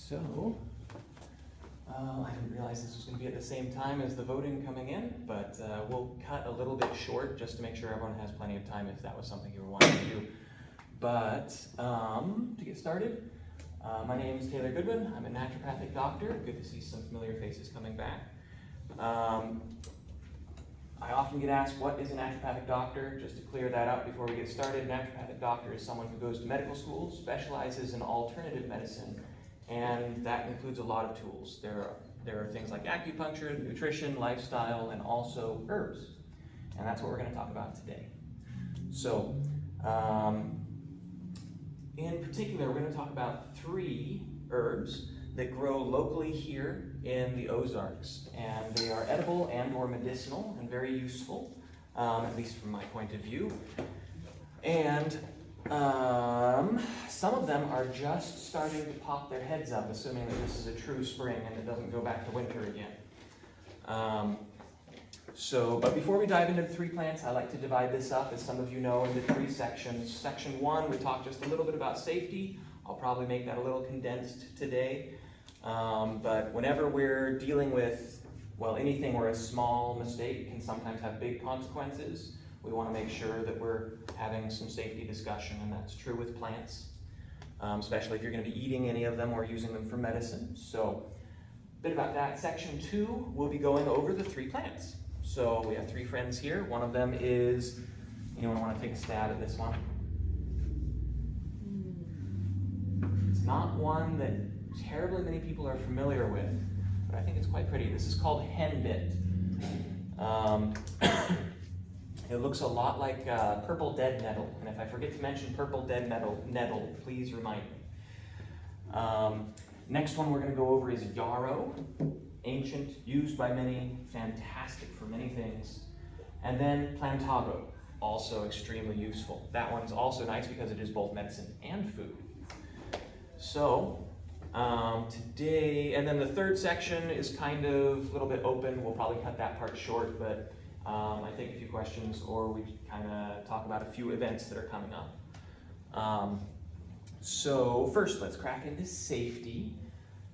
So, I didn't realize this was going to be at the same time as the voting coming in, but we'll cut a little bit short just to make sure everyone has plenty of time if that was something you were wanting to do. But to get started, my name is Taylor Goodwin. I'm a naturopathic doctor. Good to see some familiar faces coming back. I often get asked, what is a naturopathic doctor? Just to clear that up before we get started, a naturopathic doctor is someone who goes to medical school, specializes in alternative medicine, and that includes a lot of tools. There are things like acupuncture, nutrition, lifestyle, and also herbs. And that's what we're going to talk about today. So, in particular, we're going to talk about 3 herbs that grow locally here in the Ozarks. And they are edible and or medicinal and very useful, at least from my point of view. And some of them are just starting to pop their heads up, assuming that this is a true spring and it doesn't go back to winter again. But before we dive into the 3 plants, I like to divide this up, as some of you know, into 3 sections. Section 1, we talk just a little bit about safety. I'll probably make that a little condensed today. But whenever we're dealing with, well, anything where a small mistake can sometimes have big consequences, we want to make sure that we're having some safety discussion, and that's true with plants, especially if you're going to be eating any of them or using them for medicine. So, a bit about that. Section 2, we'll be going over the 3 plants. So we have 3 friends here. One of them is, anyone want to take a stab at this one? It's not one that terribly many people are familiar with, but I think it's quite pretty. This is called Henbit. It looks a lot like purple dead nettle, and if I forget to mention purple dead nettle, please remind me. Next one we're going to go over is Yarrow. Ancient, used by many, fantastic for many things. And then Plantain, also extremely useful. That one's also nice because it is both medicine and food. So, today, and then the 3rd section is kind of a little bit open. We'll probably cut that part short, but I take a few questions, or we kind of talk about a few events that are coming up. So first, let's crack into safety.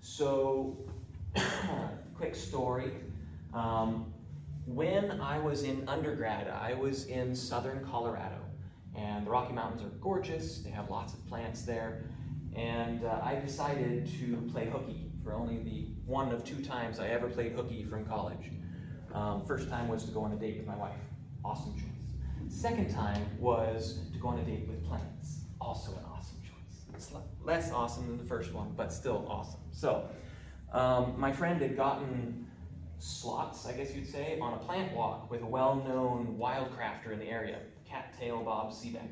So, quick story. When I was in undergrad, I was in southern Colorado, and the Rocky Mountains are gorgeous. They have lots of plants there, and I decided to play hooky for only the 1 of 2 times I ever played hooky from college. First time was to go on a date with my wife. Awesome choice. Second time was to go on a date with plants. Also an awesome choice. It's less awesome than the first one, but still awesome. So, my friend had gotten slots, I guess you'd say, on a plant walk with a well-known wildcrafter in the area, Cattail Bob Seebeck.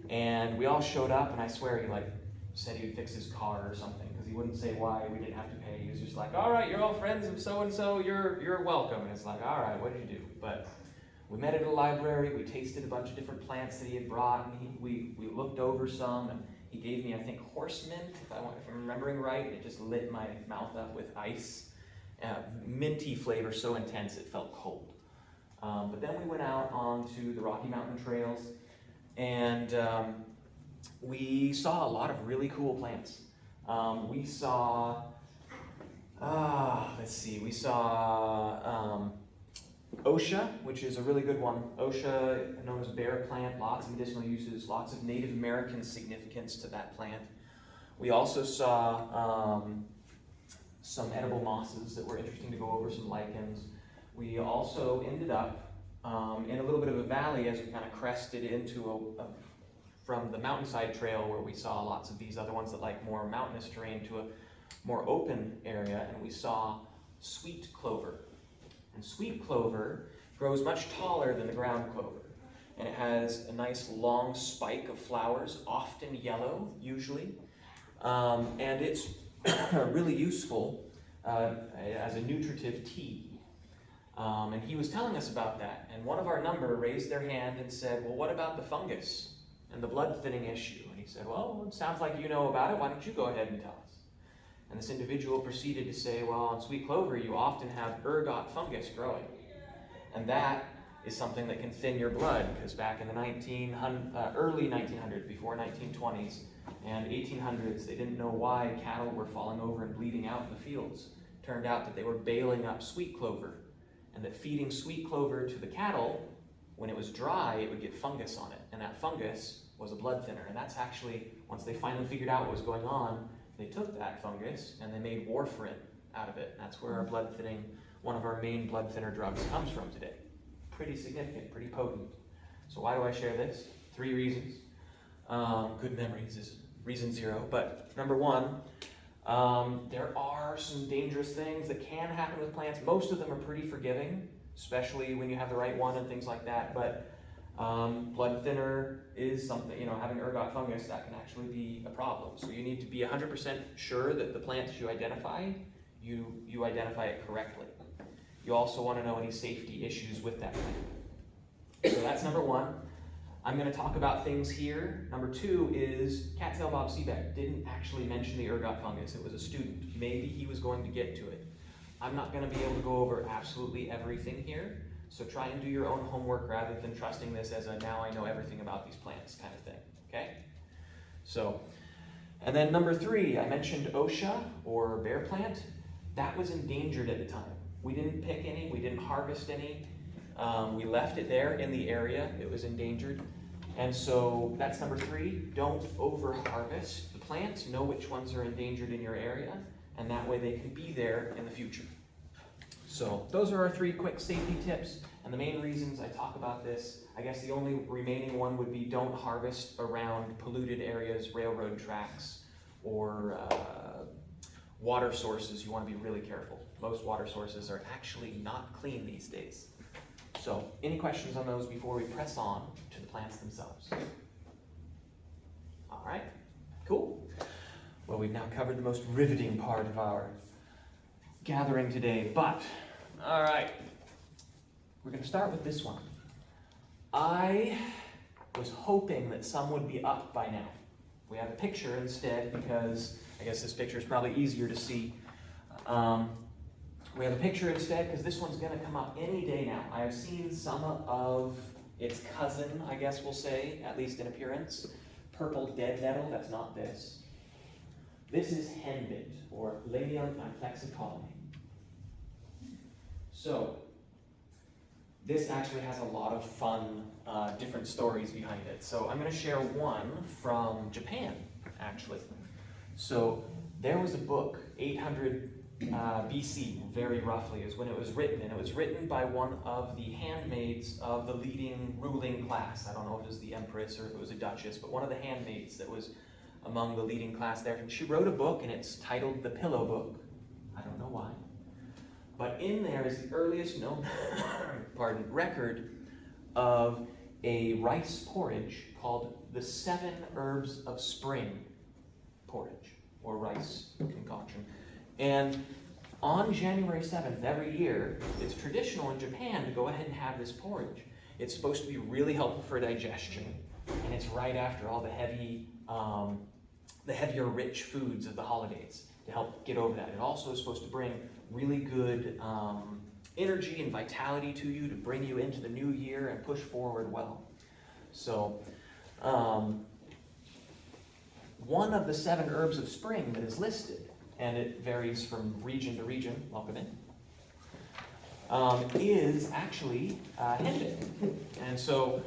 And we all showed up, and I swear he said he would fix his car or something, because he wouldn't say why we didn't have to pay. He was just like, all right, you're all friends of so-and-so, you're welcome. And it's like, all right, what did you do? But we met at a library, we tasted a bunch of different plants that he had brought, and we looked over some, and he gave me, I think, horse mint, if I'm remembering right. It just lit my mouth up with ice. Minty flavor, so intense it felt cold. But then we went out onto the Rocky Mountain trails, and we saw a lot of really cool plants. We saw, we saw Osha, which is a really good one. Osha, known as bear plant, lots of medicinal uses, lots of Native American significance to that plant. We also saw some edible mosses that were interesting to go over, some lichens. We also ended up in a little bit of a valley as we kind of crested into from the mountainside trail, where we saw lots of these other ones that like more mountainous terrain, to a more open area, and we saw sweet clover. And sweet clover grows much taller than the ground clover, and it has a nice long spike of flowers, often yellow, usually, and it's really useful as a nutritive tea. And he was telling us about that, and one of our number raised their hand and said, well, what about the fungus and the blood thinning issue? And he said, well, it sounds like you know about it. Why don't you go ahead and tell us? And this individual proceeded to say, well, on sweet clover, you often have ergot fungus growing. And that is something that can thin your blood, because back in the early 1900s, before 1920s, And 1800s, they didn't know why cattle were falling over and bleeding out in the fields. Turned out that they were baling up sweet clover, and that feeding sweet clover to the cattle, when it was dry, it would get fungus on it, and that fungus was a blood thinner. And that's actually, once they finally figured out what was going on, they took that fungus and they made warfarin out of it. And that's where our blood thinning, one of our main blood thinner drugs, comes from today. Pretty significant, pretty potent. So why do I share this? 3 reasons. Good memories is reason 0. But number 1, there are some dangerous things that can happen with plants. Most of them are pretty forgiving, especially when you have the right one and things like that. But blood thinner is something, having ergot fungus, that can actually be a problem. So you need to be 100% sure that the plants you identify, you identify it correctly. You also want to know any safety issues with that plant. So that's number 1. I'm going to talk about things here. Number 2 is Cattail Bob Seebeck didn't actually mention the ergot fungus. It was a student. Maybe he was going to get to it. I'm not going to be able to go over absolutely everything here, so try and do your own homework rather than trusting this as a now I know everything about these plants kind of thing, okay? So, and then number 3, I mentioned Osha, or bear plant. That was endangered at the time. We didn't pick any, we didn't harvest any. We left it there in the area. It was endangered. And so that's number 3. Don't over-harvest the plants. Know which ones are endangered in your area, and that way they can be there in the future. So those are our 3 quick safety tips. And the main reasons I talk about this, I guess the only remaining one would be don't harvest around polluted areas, railroad tracks, or water sources. You want to be really careful. Most water sources are actually not clean these days. So, any questions on those before we press on to the plants themselves? All right, cool. Well, we've now covered the most riveting part of our gathering today, but, all right, we're going to start with this one. I was hoping that some would be up by now. We have a picture instead because I guess this picture is probably easier to see. We have a picture instead because this one's going to come up any day now. I have seen some of its cousin, I guess we'll say, at least in appearance. Purple dead nettle, that's not this. This is Henbit, or Lamium amplexicolae. So, this actually has a lot of fun, different stories behind it. So I'm going to share one from Japan, actually. So there was a book, 800 BC, very roughly, is when it was written, and it was written by one of the handmaids of the leading ruling class. I don't know if it was the empress or if it was a duchess, but one of the handmaids that was among the leading class there. And she wrote a book, and it's titled The Pillow Book. I don't know why. But in there is the earliest known record of a rice porridge called the 7 Herbs of Spring porridge, or rice concoction. And on January 7th every year, it's traditional in Japan to go ahead and have this porridge. It's supposed to be really helpful for digestion, and it's right after all the heavier rich foods of the holidays to help get over that. It also is supposed to bring really good energy and vitality to you, to bring you into the new year and push forward well. So, one of the 7 herbs of spring that is listed, and it varies from region to region, welcome in, is actually Henbit. And so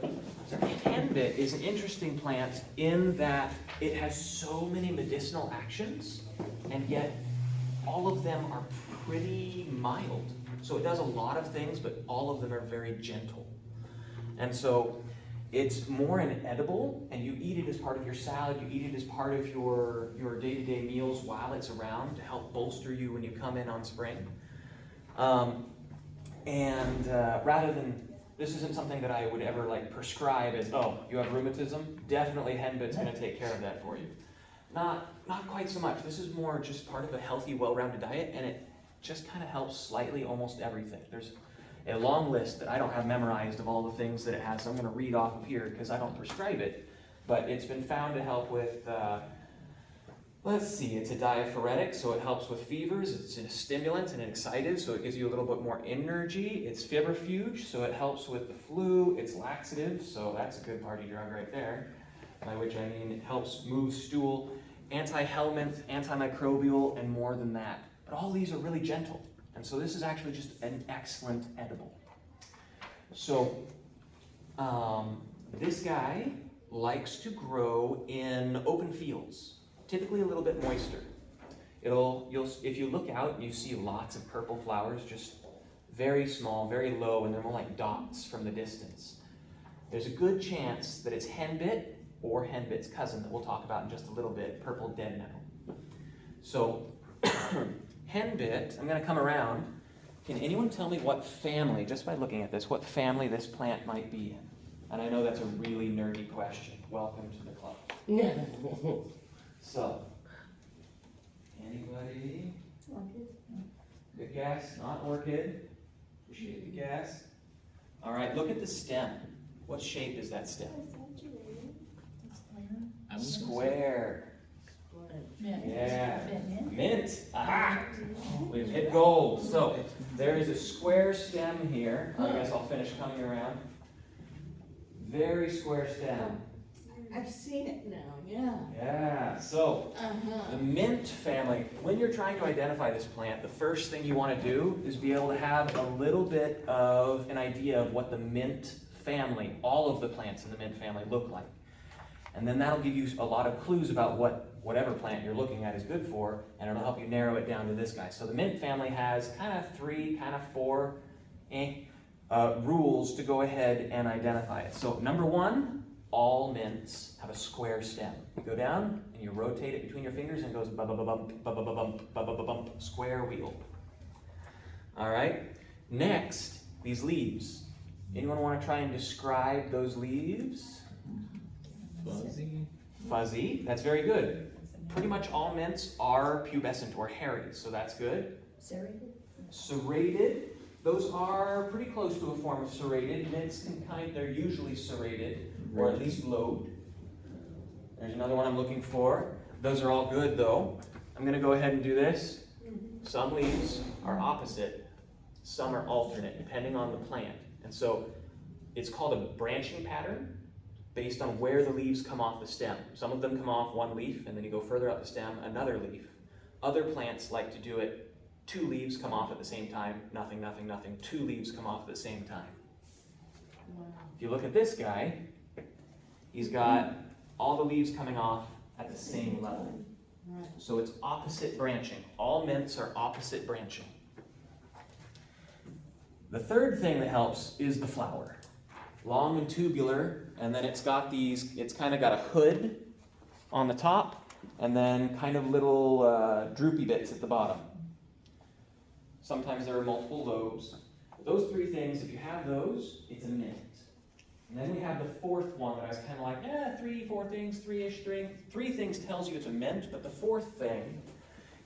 Henbit is an interesting plant in that it has so many medicinal actions, and yet all of them are pretty mild. So it does a lot of things, but all of them are very gentle. And so it's more an edible, and you eat it as part of your salad, you eat it as part of your day-to-day meals while it's around to help bolster you when you come in on spring. Rather than, this isn't something that I would ever prescribe as, oh, you have rheumatism? Definitely Henbit's going to take care of that for you. Not quite so much. This is more just part of a healthy, well-rounded diet, and it just kind of helps slightly almost everything. There's a long list that I don't have memorized of all the things that it has, so I'm going to read off of here because I don't prescribe it, but it's been found to help with, let's see, it's a diaphoretic, so it helps with fevers, it's a stimulant and an excitant, so it gives you a little bit more energy, it's febrifuge, so it helps with the flu, it's laxative, so that's a good party drug right there. by which I mean it helps move stool, anti-helminth, antimicrobial, and more than that. But all these are really gentle, and so this is actually just an excellent edible. So this guy likes to grow in open fields, typically a little bit moister. If you look out, you see lots of purple flowers, just very small, very low, and they're more like dots from the distance. There's a good chance that it's Henbit or Henbit's cousin that we'll talk about in just a little bit, purple dead nettle. So Henbit, I'm going to come around. Can anyone tell me what family, just by looking at this, what family this plant might be in? And I know that's a really nerdy question. Welcome to the club. So, anybody? Orchid. Good guess. Not orchid. Appreciate the guess. All right, look at the stem. What shape is that stem? A square. Yeah. Mint. Aha! We've hit gold. So there is a square stem here. I guess I'll finish coming around. Very square stem. I've seen it now, yeah. Yeah. So the mint family, when you're trying to identify this plant, the first thing you want to do is be able to have a little bit of an idea of what the mint family, all of the plants in the mint family look like. And then that'll give you a lot of clues about whatever plant you're looking at is good for, and it'll help you narrow it down to this guy. So the mint family has kind of 3, kind of 4 rules to go ahead and identify it. So number 1, all mints have a square stem. You go down and you rotate it between your fingers and it goes ba-ba-ba-bump, ba-ba-ba-bump, ba-ba-ba-bump, square wheel. All right, next, these leaves. Anyone want to try and describe those leaves? Fuzzy. Fuzzy, that's very good. Pretty much all mints are pubescent or hairy, so that's good. Serrated? Serrated, those are pretty close to a form of serrated. Mints they're usually serrated, or at least lobed. There's another one I'm looking for. Those are all good though. I'm gonna go ahead and do this. Some leaves are opposite, some are alternate, depending on the plant. And so it's called a branching pattern, based on where the leaves come off the stem. Some of them come off one leaf, and then you go further up the stem, another leaf. Other plants like to do it, 2 leaves come off at the same time, nothing, nothing, nothing. 2 leaves come off at the same time. Wow. If you look at this guy, he's got all the leaves coming off at the same level. Right. So it's opposite branching. All mints are opposite branching. The third thing that helps is the flower. Long and tubular, and then it's kind of got a hood on the top, and then kind of little droopy bits at the bottom. Sometimes there are multiple lobes. Those 3 things, if you have those, it's a mint. And then we have the 4th one that I was kind of like, 3, 4 things, 3-ish things. 3 things tells you it's a mint, but the 4th thing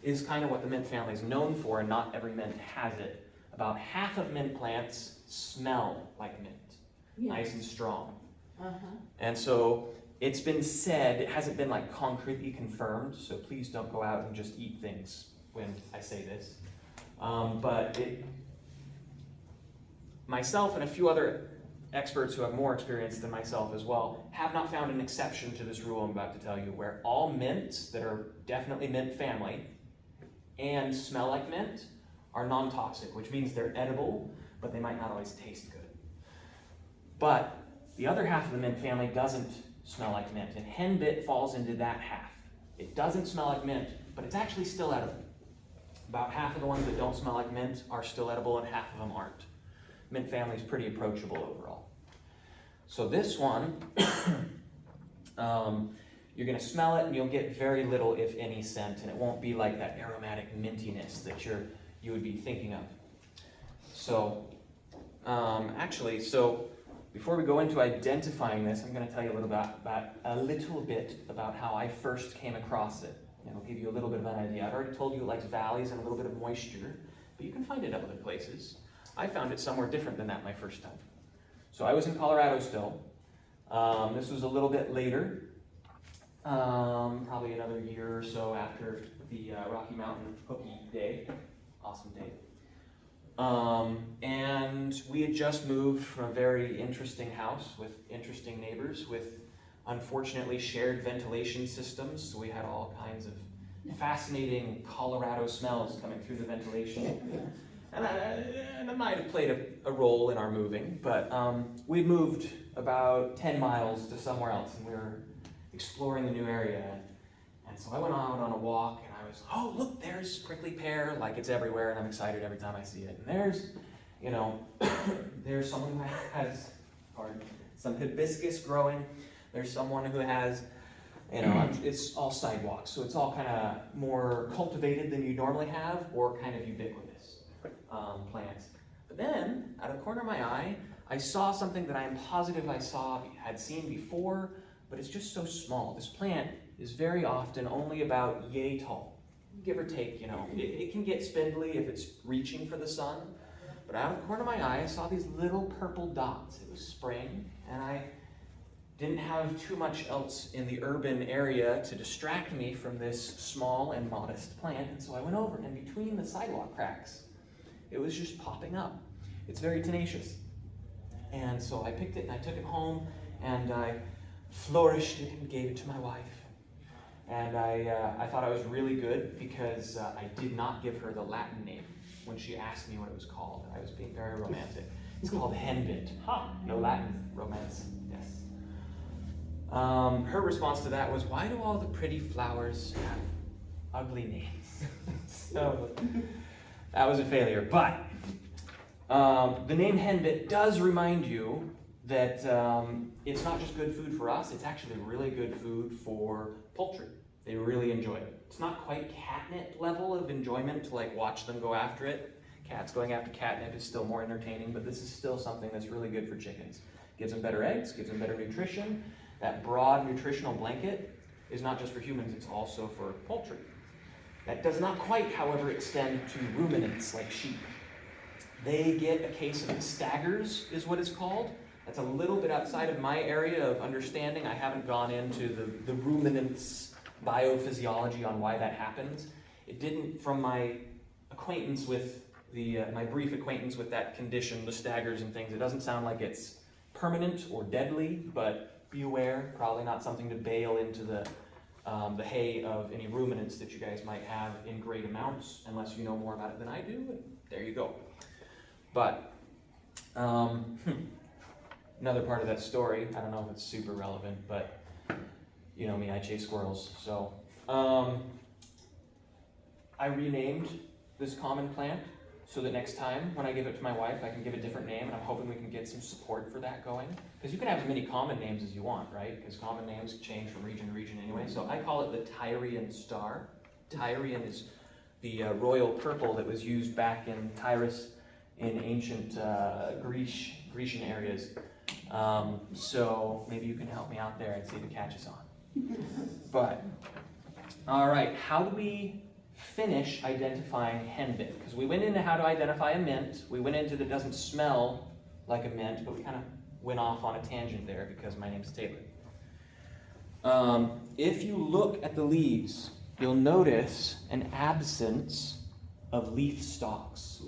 is kind of what the mint family is known for, and not every mint has it. About half of mint plants smell like mint. Yeah. Nice and strong. And so it's been said, it hasn't been like concretely confirmed, so please don't go out and just eat things when I say this. But myself and a few other experts who have more experience than myself as well have not found an exception to this rule I'm about to tell you, where all mints that are definitely mint family and smell like mint are non-toxic, which means they're edible, but they might not always taste good. But the other half of the mint family doesn't smell like mint, and Henbit falls into that half. It doesn't smell like mint, but it's actually still edible. About half of the ones that don't smell like mint are still edible, and half of them aren't. Mint family is pretty approachable overall. So this one, you're going to smell it, and you'll get very little, if any, scent, and it won't be like that aromatic mintiness that you would be thinking of. So, before we go into identifying this, I'm going to tell you a little bit about how I first came across it. And it'll give you a little bit of an idea. I've already told you it likes valleys and a little bit of moisture, but you can find it other places. I found it somewhere different than that my first time. So I was in Colorado still. This was a little bit later, probably another year or so after the Rocky Mountain Cookie Day. Awesome day. And we had just moved from a very interesting house with interesting neighbors with unfortunately shared ventilation systems, so we had all kinds of fascinating Colorado smells coming through the ventilation. And it might have played a role in our moving, but we moved about 10 miles to somewhere else, and we were exploring the new area. And so I went out on a walk, and I was, oh, look, there's prickly pear, like it's everywhere, and I'm excited every time I see it. And there's, you know, there's someone who has, pardon, some hibiscus growing. There's someone who has, you know, it's all sidewalks, so it's all kind of more cultivated than you normally have, or kind of ubiquitous plants. But then, out of the corner of my eye, I saw something that I am positive I had seen before, but it's just so small. This plant is very often only about yay tall, give or take, you know. It can get spindly if it's reaching for the sun, but out of the corner of my eye, I saw these little purple dots. It was spring, and I didn't have too much else in the urban area to distract me from this small and modest plant, and so I went over, and between the sidewalk cracks, it was just popping up. It's very tenacious. And so I picked it and I took it home and I flourished it and gave it to my wife. And I thought I was really good because I did not give her the Latin name when she asked me what it was called. I was being very romantic. It's called Henbit. No Latin romance, yes. Her response to that was, why do all the pretty flowers have ugly names? So that was a failure. But the name Henbit does remind you that it's not just good food for us, it's actually really good food for poultry. They really enjoy it. It's not quite catnip level of enjoyment to like watch them go after it. Cats going after catnip is still more entertaining, but this is still something that's really good for chickens. Gives them better eggs, gives them better nutrition. That broad nutritional blanket is not just for humans, it's also for poultry. That does not quite, however, extend to ruminants like sheep. They get a case of the staggers, is what it's called. That's a little bit outside of my area of understanding. I haven't gone into the ruminants' biophysiology on why that happens. It didn't, from my acquaintance with my brief acquaintance with that condition, the staggers and things, it doesn't sound like it's permanent or deadly, but be aware, probably not something to bail into the hay of any ruminants that you guys might have in great amounts, unless you know more about it than I do, and there you go. But another part of that story, I don't know if it's super relevant, but you know me, I chase squirrels. So I renamed this common plant so that next time when I give it to my wife, I can give a different name, and I'm hoping we can get some support for that going. Because you can have as many common names as you want, right? Because common names change from region to region anyway. So I call it the Tyrian star. Tyrian is the royal purple that was used back in Tyrus in ancient Grecian areas. So maybe you can help me out there and see if it catches on. But, all right, how do we finish identifying henbit? Because we went into how to identify a mint. We went into that it doesn't smell like a mint, but we kind of went off on a tangent there because my name's Taylor. If you look at the leaves, you'll notice an absence of leaf stalks.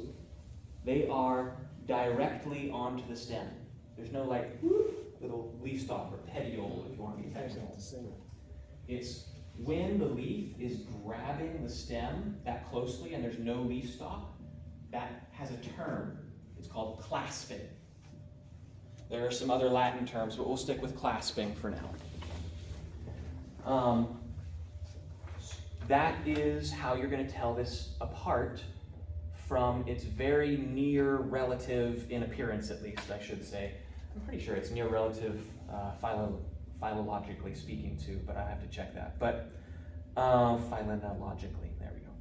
They are directly onto the stem. There's no like little leaf stalk or petiole, if you want to be technical. It's when the leaf is grabbing the stem that closely and there's no leaf stalk, that has a term. It's called clasping. There are some other Latin terms, but we'll stick with clasping for now. That is how you're going to tell this apart from its very near relative, in appearance at least, I should say. I'm pretty sure it's near relative philologically speaking too, but I have to check that. But phylogenetically, there we go.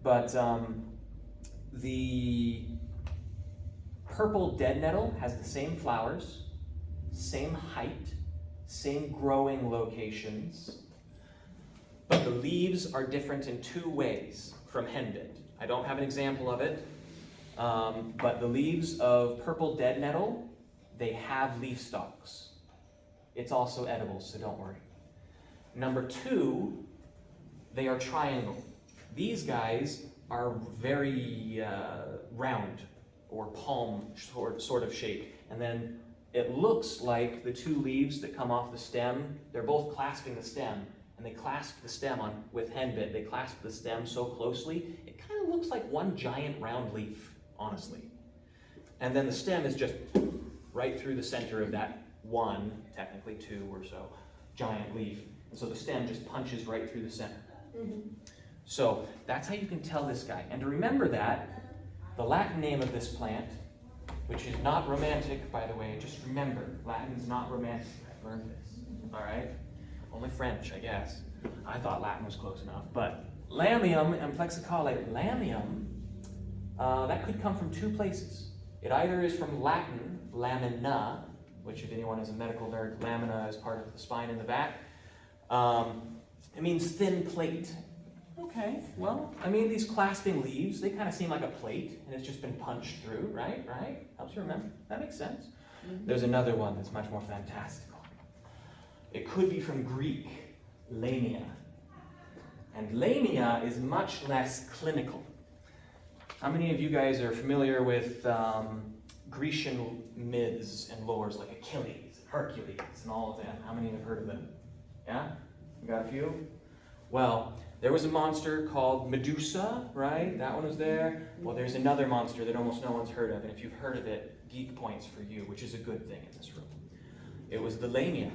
But the purple dead nettle has the same flowers, same height, same growing locations, but the leaves are different in two ways from henbit. I don't have an example of it, but the leaves of purple dead nettle, they have leaf stalks. It's also edible, so don't worry. Number two, they are triangle. These guys are very round or palm sort of shaped, and then it looks like the two leaves that come off the stem, they're both clasping the stem, and they clasp the stem on with henbit. They clasp the stem so closely, it kind of looks like one giant round leaf, honestly. And then the stem is just right through the center of that one, technically two or so, giant leaf. And so the stem just punches right through the center. So that's how you can tell this guy. And to remember that, the Latin name of this plant, which is not romantic, by the way, just remember, Latin's not romantic. I've learned this, all right? Only French, I guess. I thought Latin was close enough. But lamium and plexicale, lamium, that could come from two places. It either is from Latin, lamina, which if anyone is a medical nerd, lamina is part of the spine in the back. It means thin plate. Okay, well, I mean, these clasping leaves, they kind of seem like a plate, and it's just been punched through, right? Right? Helps you remember. That makes sense. There's another one that's much more fantastical. It could be from Greek, lamia. And lamia is much less clinical. How many of you guys are familiar with Grecian myths and lores like Achilles, Hercules, and all of them? How many have heard of them? Yeah? You got a few? Well, there was a monster called Medusa, right? That one was there. Well, there's another monster that almost no one's heard of, and if you've heard of it, geek points for you, which is a good thing in this room. It was the lamia.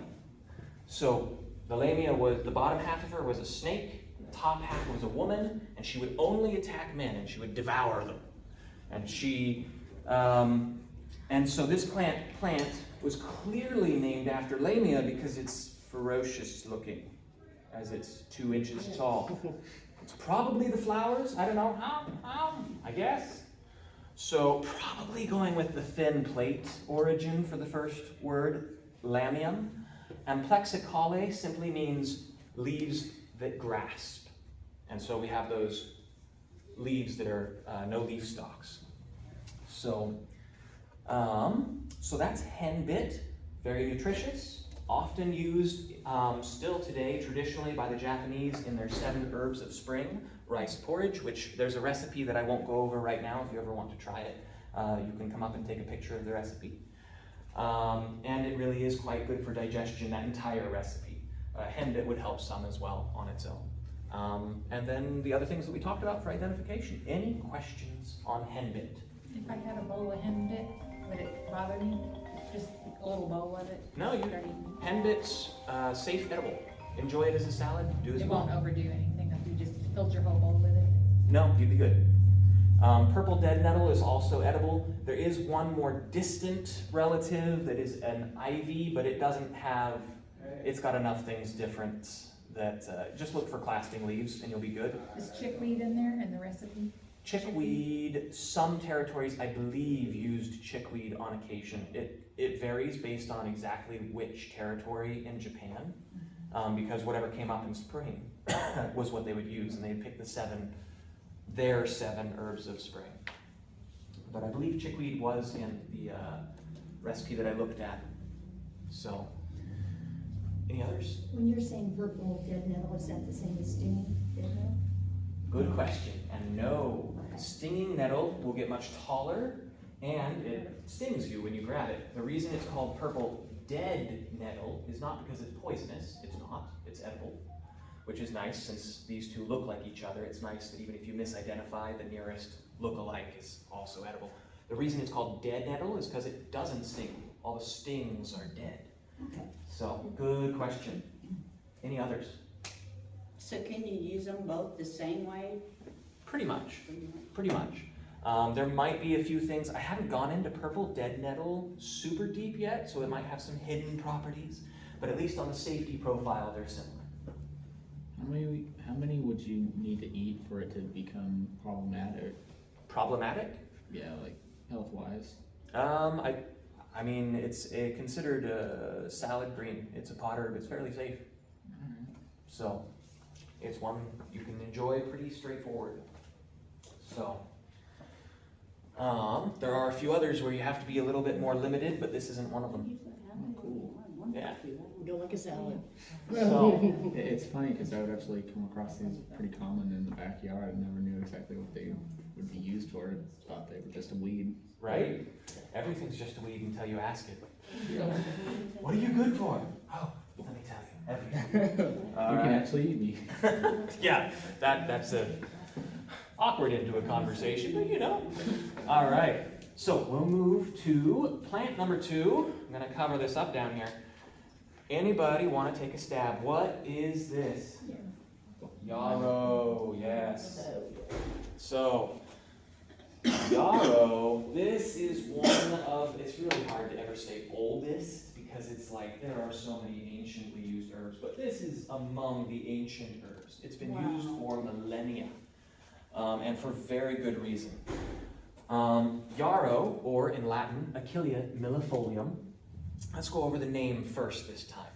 So the lamia was, the bottom half of her was a snake, and the top half was a woman, and she would only attack men, and she would devour them. And she, and so this plant was clearly named after lamia because it's ferocious looking, as it's 2 inches tall. It's probably the flowers, I don't know, I guess. So probably going with the thin plate origin for the first word, lamium. And plexicale simply means leaves that grasp. And so we have those leaves that are no leaf stalks. So, so that's henbit, very nutritious. Often used still today, traditionally by the Japanese in their 7 herbs of spring, rice porridge, which there's a recipe that I won't go over right now. If you ever want to try it, you can come up and take a picture of the recipe. And it really is quite good for digestion, that entire recipe. Henbit would help some as well on its own. And then the other things that we talked about for identification. Any questions on henbit? If I had a bowl of henbit, would it bother me? Just a little bowl of it? No, henbit's safe, edible. Enjoy it as a salad. Do as It you won't want. overdo anything if you just filled your whole bowl with it. No, you'd be good. Purple dead nettle is also edible. There is one more distant relative that is an ivy, but it doesn't have, it's got enough things different that, just look for clasping leaves and you'll be good. Is chickweed in there in the recipe? Chickweed, some territories I believe used chickweed on occasion. It varies based on exactly which territory in Japan, because whatever came up in spring was what they would use, and they'd pick their 7 herbs of spring. But I believe chickweed was in the recipe that I looked at. So, any others? When you're saying purple dead nettle, is that the same as stinging dead nettle? Good question. And no, stinging nettle will get much taller and it stings you when you grab it. The reason it's called purple dead nettle is not because it's poisonous. It's not. It's edible, which is nice since these two look like each other. It's nice that even if you misidentify, the nearest look-alike is also edible. The reason it's called dead nettle is because it doesn't sting. All the stings are dead. Okay. So, good question. Any others? So can you use them both the same way? Pretty much. Pretty much. There might be a few things. I haven't gone into purple dead nettle super deep yet, so it might have some hidden properties, but at least on the safety profile, they're similar. How many would you need to eat for it to become problematic? Problematic? Yeah, like health-wise. I mean, it's considered a salad green. It's a pot herb. It's fairly safe. So, it's one you can enjoy pretty straightforward. So, there are a few others where you have to be a little bit more limited, but this isn't one of them. Cool. Yeah. Go like a salad. So, It's funny because I would actually come across these pretty common in the backyard and never knew exactly what they would be used for. I thought they were just a weed. Right? Everything's just a weed until you ask it. What are you good for? Oh, let me tell you, everything. You can actually eat me. Yeah, that's a awkward into a conversation, but you know. All right, so we'll move to plant number 2. I'm gonna cover this up down here. Anybody want to take a stab? What is this? Yarrow, yes. So, Yarrow, this is one of, it's really hard to ever say oldest because it's like there are so many anciently used herbs, but this is among the ancient herbs. It's been used for millennia, and for very good reason. Yarrow, or in Latin, Achillea millefolium. Let's go over the name first this time.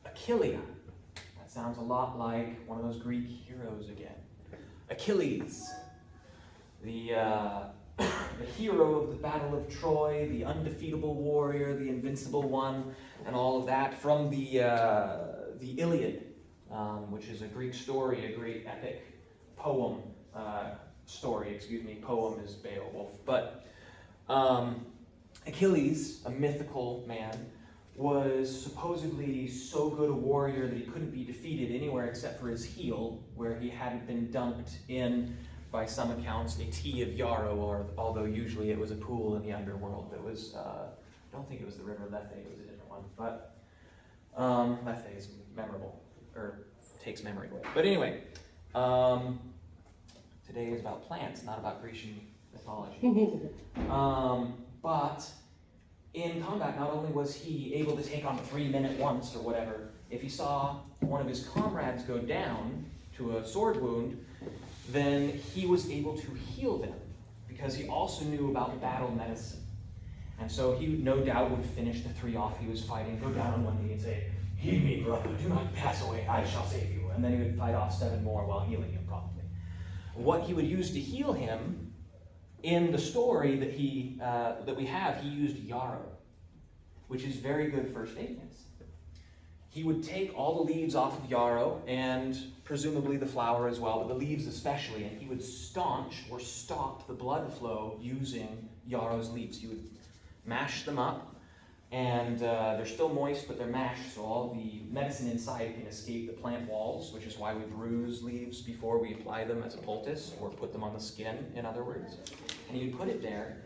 Achillea. That sounds a lot like one of those Greek heroes again. Achilles. The hero of the Battle of Troy, the undefeatable warrior, the invincible one, and all of that from the Iliad, which is a Greek story, a Greek epic poem story. Poem is Beowulf. But Achilles, a mythical man, was supposedly so good a warrior that he couldn't be defeated anywhere except for his heel, where he hadn't been dumped in, by some accounts, a tea of Yarrow, or although usually it was a pool in the underworld. It was, I don't think it was the River Lethe, it was a different one, but Lethe is memorable, or takes memory away. But anyway, today is about plants, not about Grecian mythology. But in combat, not only was he able to take on 3-minute once or whatever, if he saw one of his comrades go down to a sword wound, then he was able to heal them because he also knew about battle medicine. And so he no doubt would finish the 3 off he was fighting, go down on one knee and say, "Heed me, brother, do not pass away, I shall save you." And then he would fight off 7 more while healing him promptly. What he would use to heal him, in the story that we have, he used Yarrow, which is very good first aid medicine. He would take all the leaves off of Yarrow, and presumably the flower as well, but the leaves especially, and he would staunch or stop the blood flow using Yarrow's leaves. He would mash them up, and they're still moist, but they're mashed, so all the medicine inside can escape the plant walls, which is why we bruise leaves before we apply them as a poultice, or put them on the skin, in other words. And he would put it there,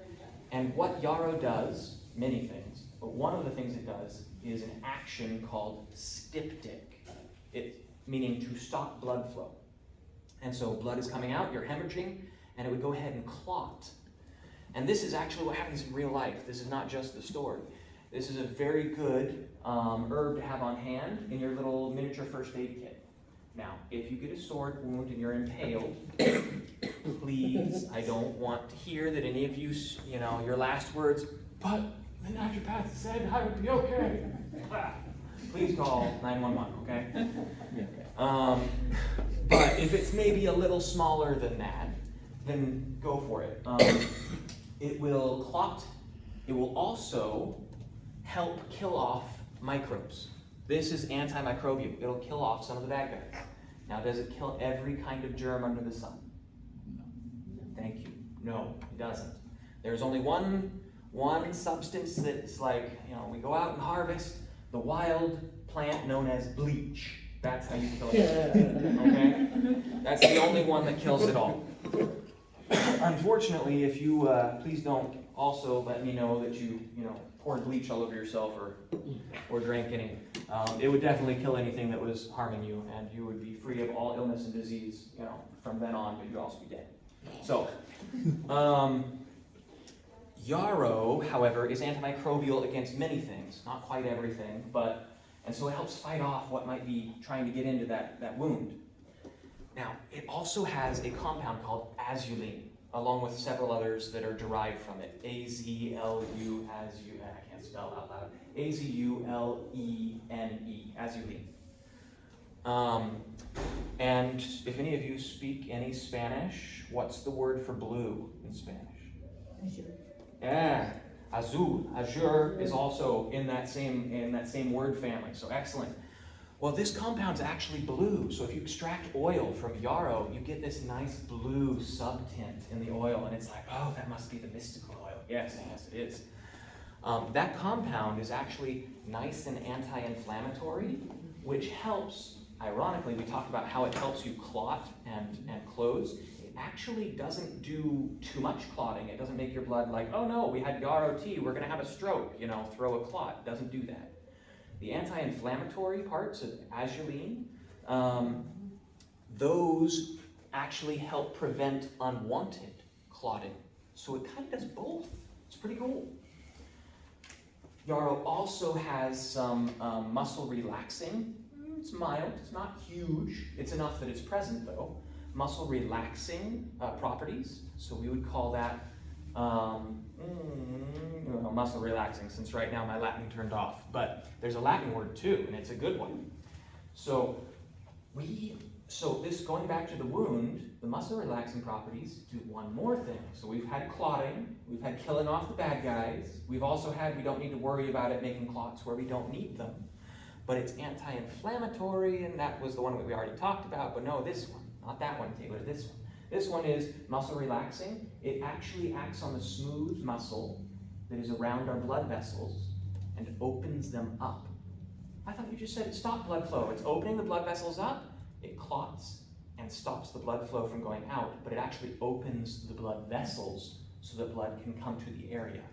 and what Yarrow does, many things, but one of the things it does is an action called styptic, meaning to stop blood flow. And so blood is coming out, you're hemorrhaging, and it would go ahead and clot. And this is actually what happens in real life. This is not just the story. This is a very good herb to have on hand in your little miniature first aid kit. Now, if you get a sword wound and you're impaled, please, I don't want to hear that any of you, your last words, "But the naturopath said I would be okay." Please call 911, okay? Yeah. But if it's maybe a little smaller than that, then go for it. It will clot. It will also help kill off microbes. This is antimicrobial. It'll kill off some of the bad guys. Now, does it kill every kind of germ under the sun? Thank you. No, it doesn't. There's only one substance that's like, we go out and harvest the wild plant known as bleach. That's how you kill it. Okay? That's the only one that kills it all. Unfortunately, if you, please don't also let me know that you poured bleach all over yourself or drank any. It would definitely kill anything that was harming you, and you would be free of all illness and disease, from then on, but you'd also be dead. So, Yarrow, however, is antimicrobial against many things, not quite everything, and so it helps fight off what might be trying to get into that wound. Now, it also has a compound called azulene, along with several others that are derived from it. A-Z-L-U, I can't spell out loud. A-Z-U-L-E-N-E, azulene. And if any of you speak any Spanish, what's the word for blue in Spanish? Azure. Yeah, azul. Azure is also in that same word family, so excellent. Well, this compound's actually blue, so if you extract oil from yarrow, you get this nice blue subtint in the oil, and it's like, oh, that must be the mystical oil. Yes, it is. That compound is actually nice and anti-inflammatory, which helps, ironically, we talked about how it helps you clot and close. It actually doesn't do too much clotting. It doesn't make your blood like, oh no, we had yarrow tea, we're gonna have a stroke, throw a clot. It doesn't do that. The anti-inflammatory parts of azulene, those actually help prevent unwanted clotting. So it kind of does both. It's pretty cool. Yarrow also has some muscle relaxing. It's mild, it's not huge. It's enough that it's present though. Muscle relaxing properties. So we would call that muscle relaxing, since right now my Latin turned off. But there's a Latin word too, and it's a good one. So this, going back to the wound, the muscle relaxing properties do one more thing. So we've had clotting, we've had killing off the bad guys, we've also had, we don't need to worry about it making clots where we don't need them. But it's anti-inflammatory, and that was the one that we already talked about, but no, this one, not that one, Taylor, this one. This one is muscle relaxing. It actually acts on the smooth muscle that is around our blood vessels and opens them up. I thought you just said it stopped blood flow. It's opening the blood vessels up, it clots and stops the blood flow from going out, but it actually opens the blood vessels so that blood can come to the area.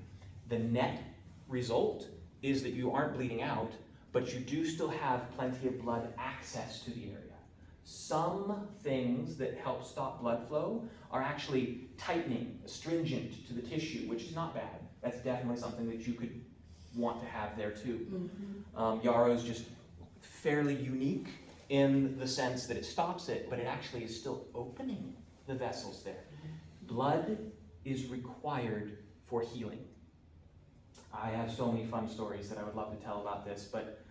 The net result is that you aren't bleeding out, but you do still have plenty of blood access to the area. Some things that help stop blood flow are actually tightening, astringent to the tissue, which is not bad. That's definitely something that you could want to have there too. Yarrow is just fairly unique in the sense that it stops it, but it actually is still opening the vessels there. Blood is required for healing. I have so many fun stories that I would love to tell about this, but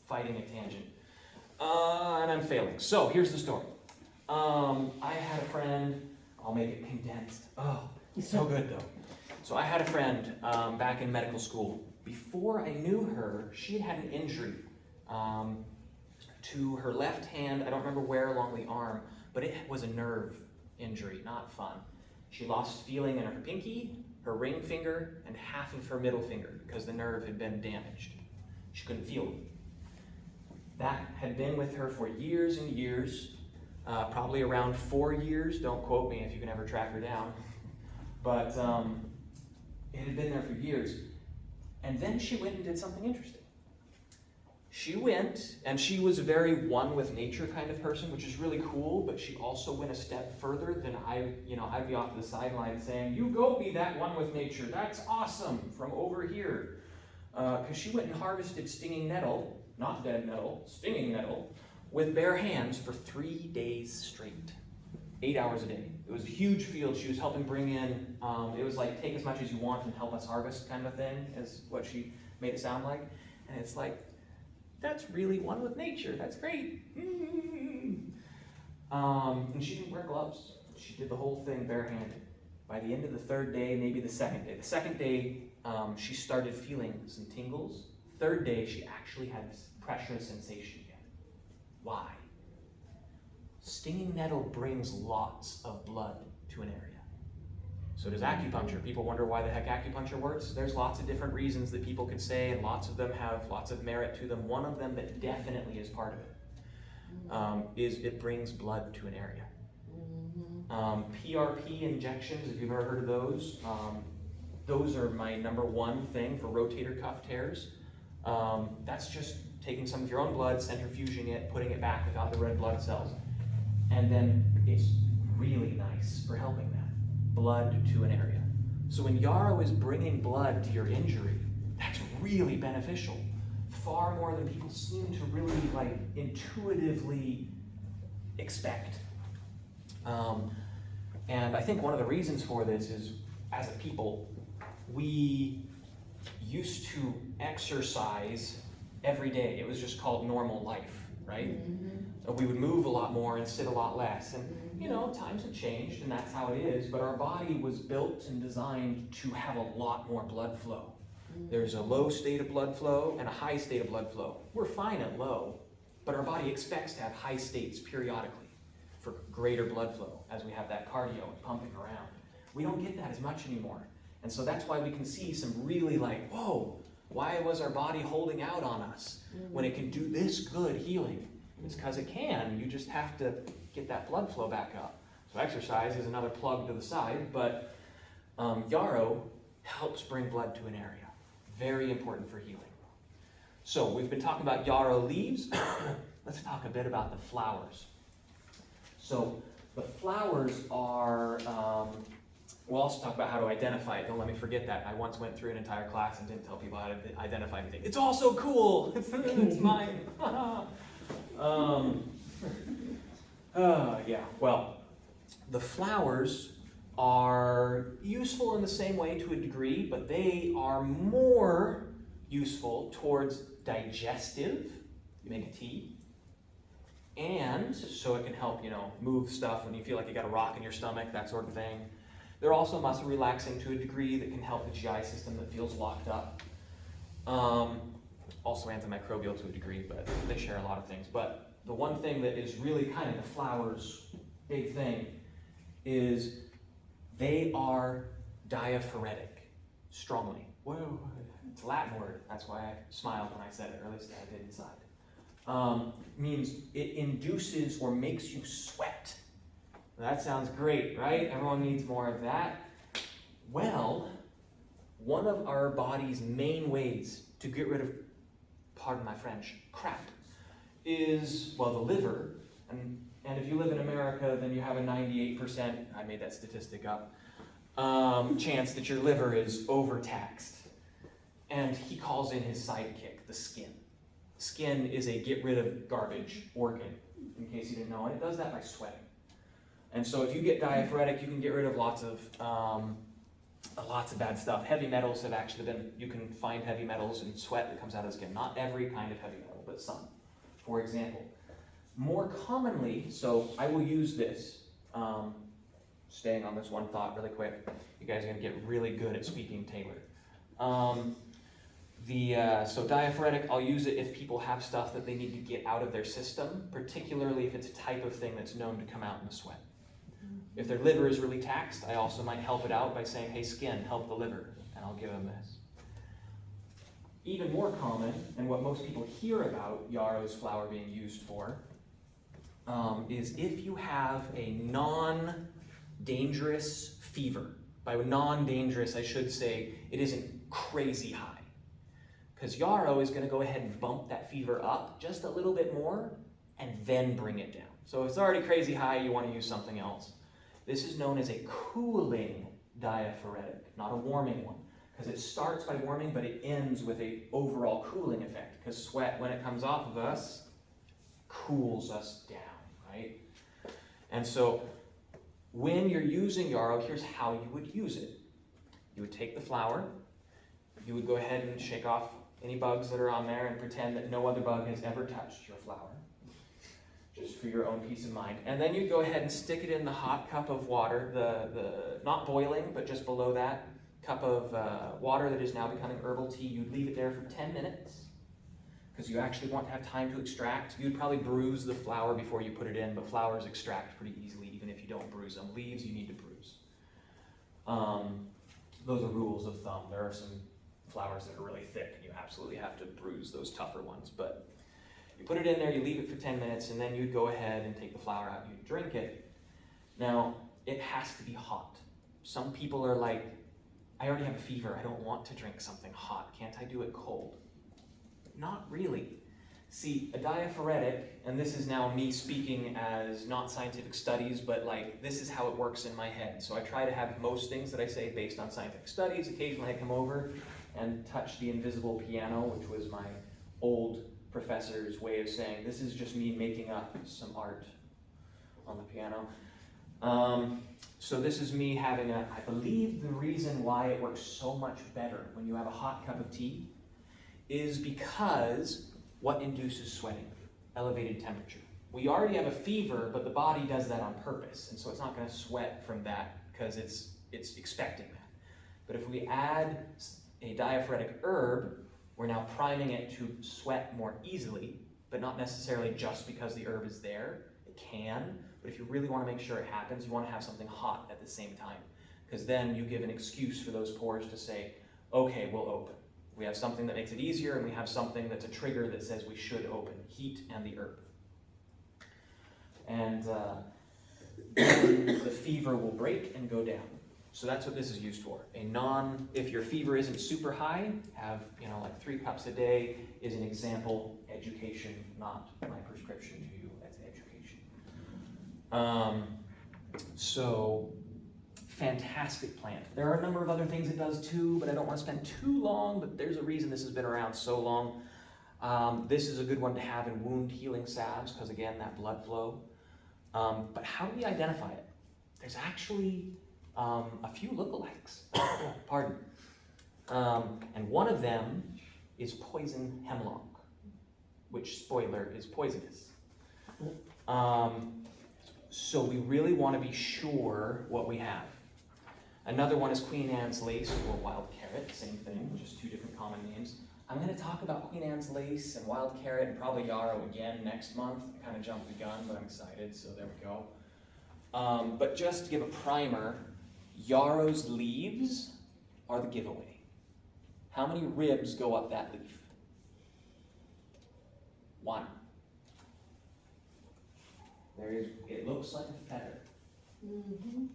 fighting a tangent. And I'm failing. So here's the story. I had a friend, I'll make it condensed. Oh, so good though. So I had a friend back in medical school. Before I knew her, she had an injury to her left hand. I don't remember where along the arm, but it was a nerve injury, not fun. She lost feeling in her pinky, her ring finger, and half of her middle finger because the nerve had been damaged. She couldn't feel it. That had been with her for years and years, probably around 4 years. Don't quote me if you can ever track her down. But it had been there for years. And then she went and did something interesting. She went, and she was a very one with nature kind of person, which is really cool, but she also went a step further than I'd be off to the sideline saying, you go be that one with nature, that's awesome, from over here. Because she went and harvested stinging nettle, not dead nettle, stinging nettle, with bare hands for 3 days straight, 8 hours a day. It was a huge field. She was helping bring in, it was like take as much as you want and help us harvest kind of a thing, is what she made it sound like. And it's like, that's really one with nature. That's great. And she didn't wear gloves. She did the whole thing barehanded. By the end of the 3rd day, maybe the 2nd day. The 2nd day, she started feeling some tingles. 3rd day, she actually had this pressure sensation again. Why? Stinging nettle brings lots of blood to an area. So does acupuncture. People wonder why the heck acupuncture works. There's lots of different reasons that people could say, and lots of them have lots of merit to them. One of them that definitely is part of it is it brings blood to an area. PRP injections, if you've ever heard of those are my #1 thing for rotator cuff tears. That's just taking some of your own blood, centrifuging it, putting it back without the red blood cells. And then it's really nice for helping that. Blood to an area. So when Yarrow is bringing blood to your injury, that's really beneficial. Far more than people seem to really intuitively expect. And I think one of the reasons for this is, as a people, we used to exercise every day. It was just called normal life, right? We would move a lot more and sit a lot less. And times have changed, and that's how it is, but our body was built and designed to have a lot more blood flow. There's a low state of blood flow and a high state of blood flow. We're fine at low, but our body expects to have high states periodically for greater blood flow as we have that cardio and pumping around. We don't get that as much anymore. And so that's why we can see some really like, whoa, why was our body holding out on us when it can do this good healing? It's because it can. You just have to get that blood flow back up. So exercise is another plug to the side, but Yarrow helps bring blood to an area. Very important for healing. So we've been talking about Yarrow leaves. Let's talk a bit about the flowers. So the flowers are, we'll also talk about how to identify it. Don't let me forget that. I once went through an entire class and didn't tell people how to identify anything. It's all so cool. It's mine. Yeah, well, the flowers are useful in the same way to a degree, but they are more useful towards digestive, you make a tea, and so it can help, move stuff when you feel like you got a rock in your stomach, that sort of thing. They're also muscle relaxing to a degree that can help the GI system that feels locked up. Also antimicrobial to a degree, but they share a lot of things. But the one thing that is really kind of the flowers' big thing is they are diaphoretic, strongly. Whoa, it's a Latin word. That's why I smiled when I said it, or at least I did inside. Means it induces or makes you sweat. That sounds great, right? Everyone needs more of that. Well, one of our body's main ways to get rid of, pardon my French, crap, is, well, the liver. And if you live in America, then you have a 98%, I made that statistic up, chance that your liver is overtaxed. And he calls in his sidekick, the skin. Skin is a get rid of garbage organ, in case you didn't know, and it does that by sweating. And so if you get diaphoretic, you can get rid of lots of bad stuff. Heavy metals have actually been, you can find heavy metals in sweat that comes out of the skin. Not every kind of heavy metal, but some. For example, more commonly, so I will use this, staying on this one thought really quick. You guys are going to get really good at speaking Taylor. So diaphoretic, I'll use it if people have stuff that they need to get out of their system, particularly if it's a type of thing that's known to come out in the sweat. If their liver is really taxed, I also might help it out by saying, hey, skin, help the liver, and I'll give them this. Even more common, and what most people hear about Yarrow's flower being used for, is if you have a non-dangerous fever. By non-dangerous, I should say it isn't crazy high. Because Yarrow is going to go ahead and bump that fever up just a little bit more and then bring it down. So if it's already crazy high, you want to use something else. This is known as a cooling diaphoretic, not a warming one. Because it starts by warming, but it ends with an overall cooling effect. Because sweat, when it comes off of us, cools us down, right? And so when you're using Yarrow, here's how you would use it. You would take the flower, you would go ahead and shake off any bugs that are on there and pretend that no other bug has ever touched your flower, just for your own peace of mind. And then you go ahead and stick it in the hot cup of water, the not boiling, but just below that cup of water that is now becoming herbal tea. You'd leave it there for 10 minutes because you actually want to have time to extract. You'd probably bruise the flower before you put it in, but flowers extract pretty easily even if you don't bruise them. Leaves you need to bruise. Those are rules of thumb. There are some flowers that are really thick and you absolutely have to bruise those tougher ones, but you put it in there, you leave it for 10 minutes, and then you go ahead and take the flower out and you drink it. Now, it has to be hot. Some people are like, I already have a fever, I don't want to drink something hot. Can't I do it cold? Not really. See, a diaphoretic, and this is now me speaking as not scientific studies, but like this is how it works in my head. So I try to have most things that I say based on scientific studies. Occasionally I come over and touch the invisible piano, which was my old professor's way of saying, this is just me making up some art on the piano. So this is me having I believe the reason why it works so much better when you have a hot cup of tea is because what induces sweating? Elevated temperature. We already have a fever, but the body does that on purpose, and so it's not going to sweat from that because it's expecting that. But if we add a diaphoretic herb, we're now priming it to sweat more easily, but not necessarily just because the herb is there. It can, but if you really want to make sure it happens, you want to have something hot at the same time, because then you give an excuse for those pores to say, okay, we'll open. We have something that makes it easier, and we have something that's a trigger that says we should open, heat and the herb. And the fever will break and go down. So that's what this is used for. If your fever isn't super high, have, like 3 cups a day is an example education, not my prescription to you as education. So, fantastic plant. There are a number of other things it does too, but I don't want to spend too long, but there's a reason this has been around so long. This is a good one to have in wound healing salves, because again, that blood flow. But how do we identify it? There's actually a few lookalikes, pardon. And one of them is poison hemlock, which, spoiler, is poisonous. So we really want to be sure what we have. Another one is Queen Anne's lace or wild carrot, same thing, just 2 different common names. I'm going to talk about Queen Anne's lace and wild carrot and probably yarrow again next month. I kind of jumped the gun, but I'm excited, so there we go. But just to give a primer, yarrow's leaves are the giveaway. How many ribs go up that leaf? 1. It looks like a feather. Mm-hmm.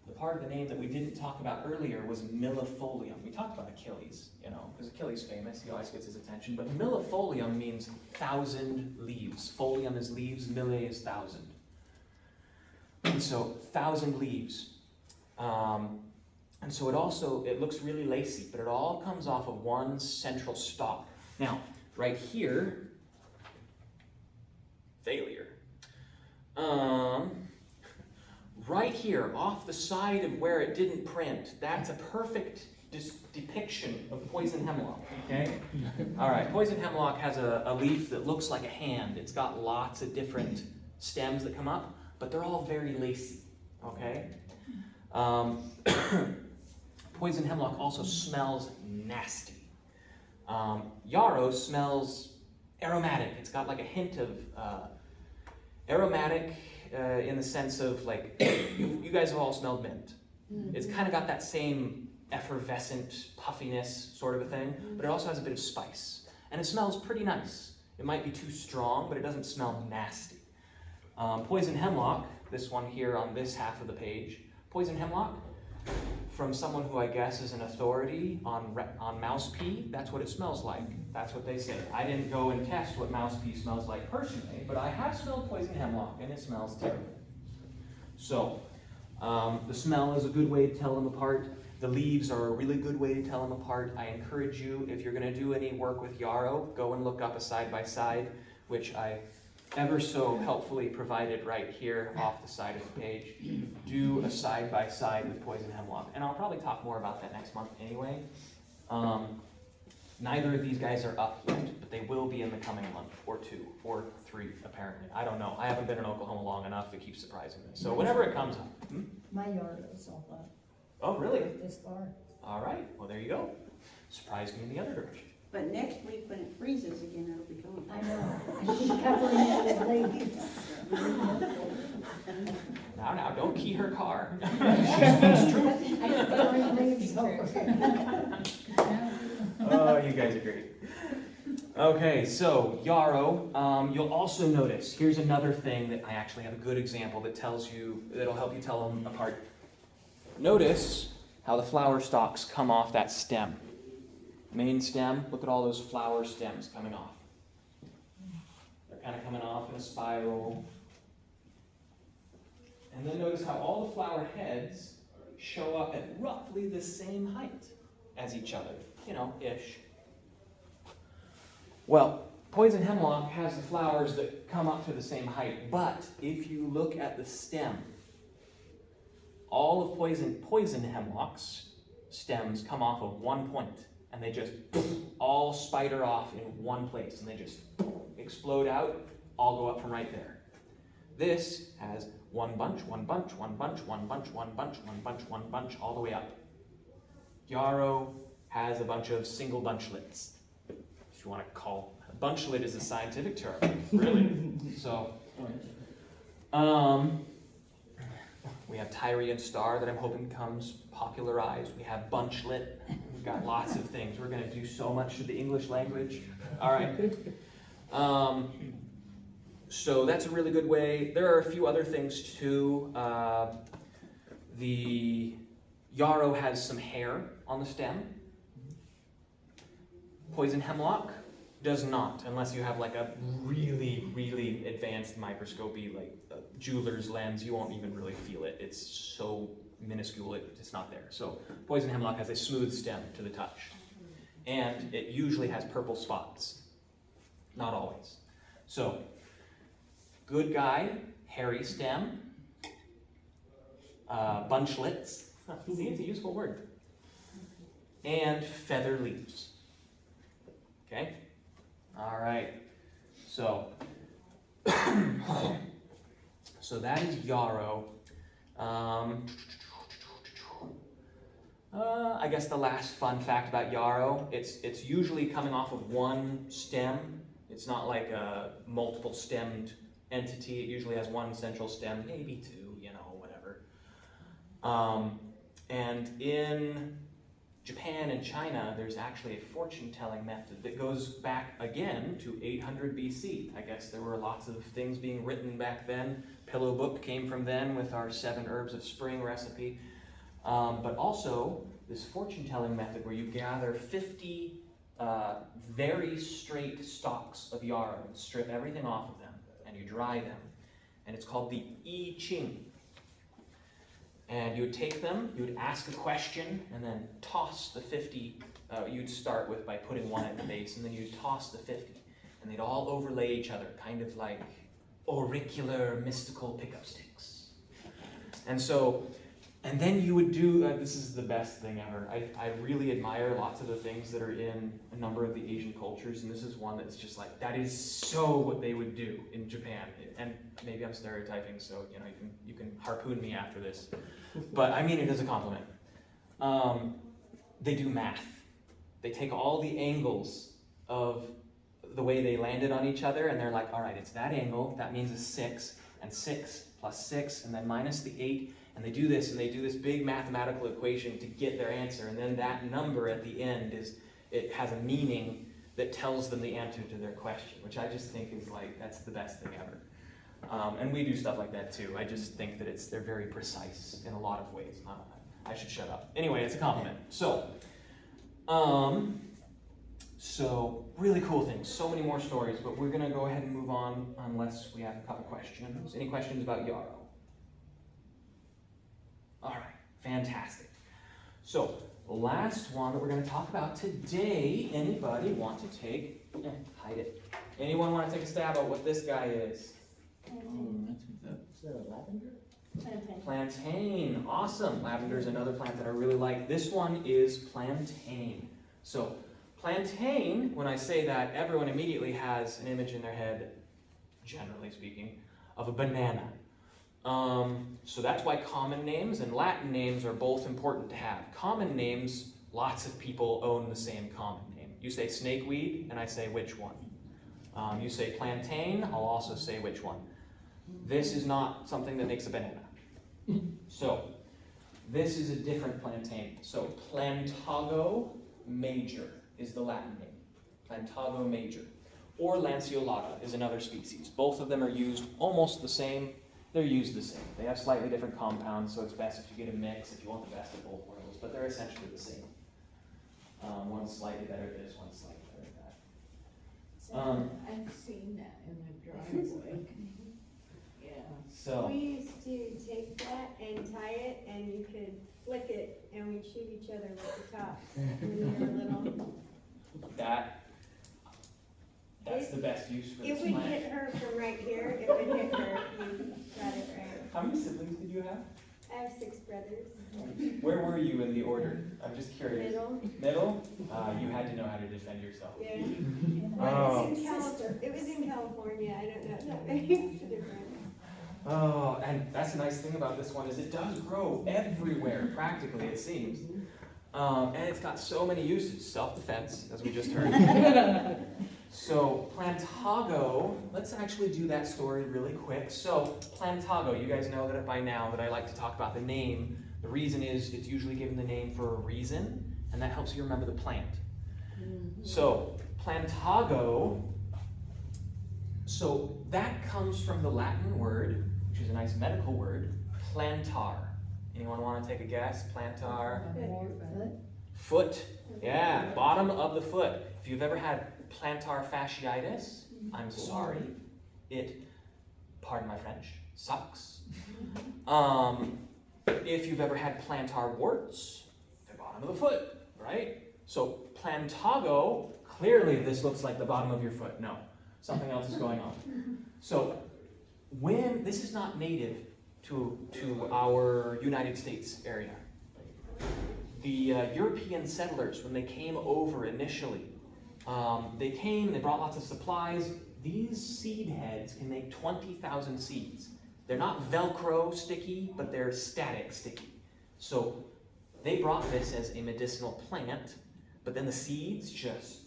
The part of the name that we didn't talk about earlier was millefolium. We talked about Achilles, because Achilles is famous, he always gets his attention. But millefolium means 1,000 leaves. Folium is leaves, mille is 1,000. And so 1,000 leaves. And so it looks really lacy, but it all comes off of one central stalk. Now, right here, failure. Right here, off the side of where it didn't print, that's a perfect depiction of poison hemlock, okay? All right, poison hemlock has a leaf that looks like a hand. It's got lots of different stems that come up, but they're all very lacy, okay? Poison hemlock also smells nasty. Yarrow smells aromatic. It's got like a hint of aromatic in the sense of like, you guys have all smelled mint. Mm-hmm. It's kind of got that same effervescent puffiness sort of a thing, but it also has a bit of spice. And it smells pretty nice. It might be too strong, but it doesn't smell nasty. Poison hemlock, this one here on this half of the page, poison hemlock, from someone who I guess is an authority on mouse pee, that's what it smells like. That's what they say. I didn't go and test what mouse pee smells like personally, but I have smelled poison hemlock and it smells terrible. So, the smell is a good way to tell them apart. The leaves are a really good way to tell them apart. I encourage you, if you're going to do any work with yarrow, go and look up a side-by-side, which I ever so helpfully provided right here off the side of the page. Do a side-by-side with poison hemlock. And I'll probably talk more about that next month anyway. Neither of these guys are up yet, but they will be in the coming month, or 2, or 3, apparently. I don't know. I haven't been in Oklahoma long enough to keep surprising me. So whenever it comes up. My yard is all up Oh, really? this far. All right. Well, there you go. Surprised me in the other direction. But next week when it freezes again, it'll be gone. I know. I keep covering it with leaves. Now, don't key her car. I keep covering leaves over it. Oh, you guys are great. Okay, so yarrow. You'll also notice, here's another thing that I actually have a good example that that'll help you tell them apart. Notice how the flower stalks come off that stem. Main stem, look at all those flower stems coming off. They're kind of coming off in a spiral. And then notice how all the flower heads show up at roughly the same height as each other. Ish. Well, poison hemlock has the flowers that come up to the same height, but if you look at the stem, all of poison hemlock's stems come off of one point, and they just all spider off in one place, and they just explode out, all go up from right there. This has one bunch, one bunch, one bunch, one bunch, one bunch, one bunch, one bunch, all the way up. Yarrow has a bunch of single bunchlets, if you want to call. Bunchlet is a scientific term, really. So, we have Tyrian Star that I'm hoping becomes popularized. We have Bunchlet. We've got lots of things. We're going to do so much to the English language. All right. So that's a really good way. There are a few other things too. The Yarrow has some hair on the stem. Poison hemlock does not, unless you have like a really, really advanced microscopy, like a jeweler's lens. You won't even really feel it. It's so minuscule, it's not there. So poison hemlock has a smooth stem to the touch. And it usually has purple spots. Not always. So, good guy, hairy stem, bunchlets. See, it's a useful word. And feather leaves. Okay? All right. So, so that is Yarrow. I guess the last fun fact about Yarrow, it's usually coming off of one stem. It's not like a multiple stemmed entity. It usually has one central stem, maybe two, whatever. And in Japan and China, there's actually a fortune-telling method that goes back again to 800 BC. I guess there were lots of things being written back then. Pillow book came from then with our 7 herbs of spring recipe. But also this fortune-telling method where you gather 50 very straight stalks of yarrow and strip everything off of them and you dry them. And it's called the I Ching. And you would take them, you would ask a question, and then toss the 50. You'd start with by putting one at the base, and then you'd toss the 50. And they'd all overlay each other, kind of like auricular mystical pickup sticks. And then you would do, this is the best thing ever. I really admire lots of the things that are in a number of the Asian cultures, and this is one that's just like, that is so what they would do in Japan. And maybe I'm stereotyping, so you can harpoon me after this. But I mean it as a compliment. They do math. They take all the angles of the way they landed on each other, and they're like, all right, it's that angle, that means a 6, and 6 plus 6, and then minus the 8, and they do this, and they do this big mathematical equation to get their answer, and then that number at the end it has a meaning that tells them the answer to their question, which I just think is like, that's the best thing ever. And we do stuff like that too. I just think that they're very precise in a lot of ways. I should shut up. Anyway, it's a compliment. So really cool things. So many more stories, but we're gonna go ahead and move on unless we have a couple questions. Any questions about Yarrow? All right, fantastic. So, last one that we're going to talk about today. Anybody want to take? Hide it. Anyone want to take a stab at what this guy is? Is it a lavender? Plantain. Awesome. Lavender is another plant that I really like. This one is plantain. So, plantain. When I say that, everyone immediately has an image in their head, generally speaking, of a banana. So that's why common names and Latin names are both important to have. Common names, lots of people own the same common name. You say snakeweed, and I say which one. You say plantain, I'll also say which one. This is not something that makes a banana. So, this is a different plantain. So, Plantago major is the Latin name. Plantago major. Or lanceolata is another species. Both of them are used almost the same. They're used the same. They have slightly different compounds, so it's best if you get a mix if you want the best of both worlds, but they're essentially the same. One's slightly better at this, one's slightly better at that. I've seen that in the driveway. Yeah. So, We used to take that and tie it, and you could flick it, and we'd shoot each other with the top when we were little. that's the best use for It this would plant. hit her from right here. It would hit her if you got it right. How many siblings did you have? I have 6 brothers. Where were you in the order? I'm just curious. Middle. Middle? You had to know how to defend yourself. Yeah. Oh. It was in California. I don't know if that makes a difference. Oh, and that's the nice thing about this one is it does grow everywhere, practically, it seems. And it's got so many uses. Self-defense, as we just heard. So Plantago, let's actually do that story really quick. So Plantago, you guys know that by now that I like to talk about the name. The reason is it's usually given the name for a reason, and that helps you remember the plant. So Plantago, so that comes from the Latin word, which is a nice medical word, plantar. Anyone want to take a guess? Plantar? Foot. Yeah, bottom of the foot. If you've ever had plantar fasciitis, I'm sorry. It, pardon my French, sucks. If you've ever had plantar warts, the bottom of the foot, right? So Plantago, clearly this looks like the bottom of your foot. No, something else is going on. So when, this is not native to our United States area. The European settlers, when they came over initially, they came and they brought lots of supplies. These seed heads can make 20,000 seeds. They're not Velcro sticky, but they're static sticky. So they brought this as a medicinal plant, but then the seeds just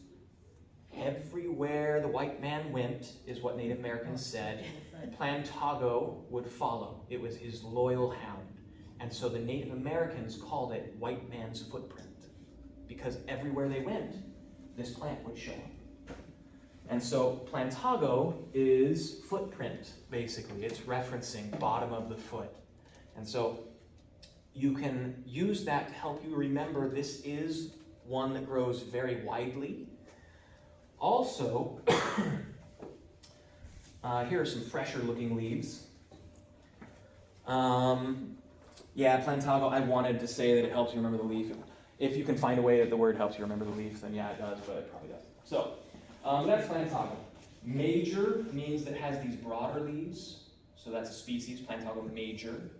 everywhere the white man went, is what Native Americans said, Plantago would follow. It was his loyal hound. And so the Native Americans called it white man's footprint, because everywhere they went, this plant would show up. And so Plantago is footprint, basically. It's referencing bottom of the foot. And so you can use that to help you remember this is one that grows very widely. Also, here are some fresher looking leaves. Yeah, Plantago, I wanted to say that it helps you remember the leaf. If you can find a way that the word helps you remember the leaf, then yeah, it does, but it probably doesn't. So, that's Plantago. Major means that it has these broader leaves. So that's a species, Plantago major.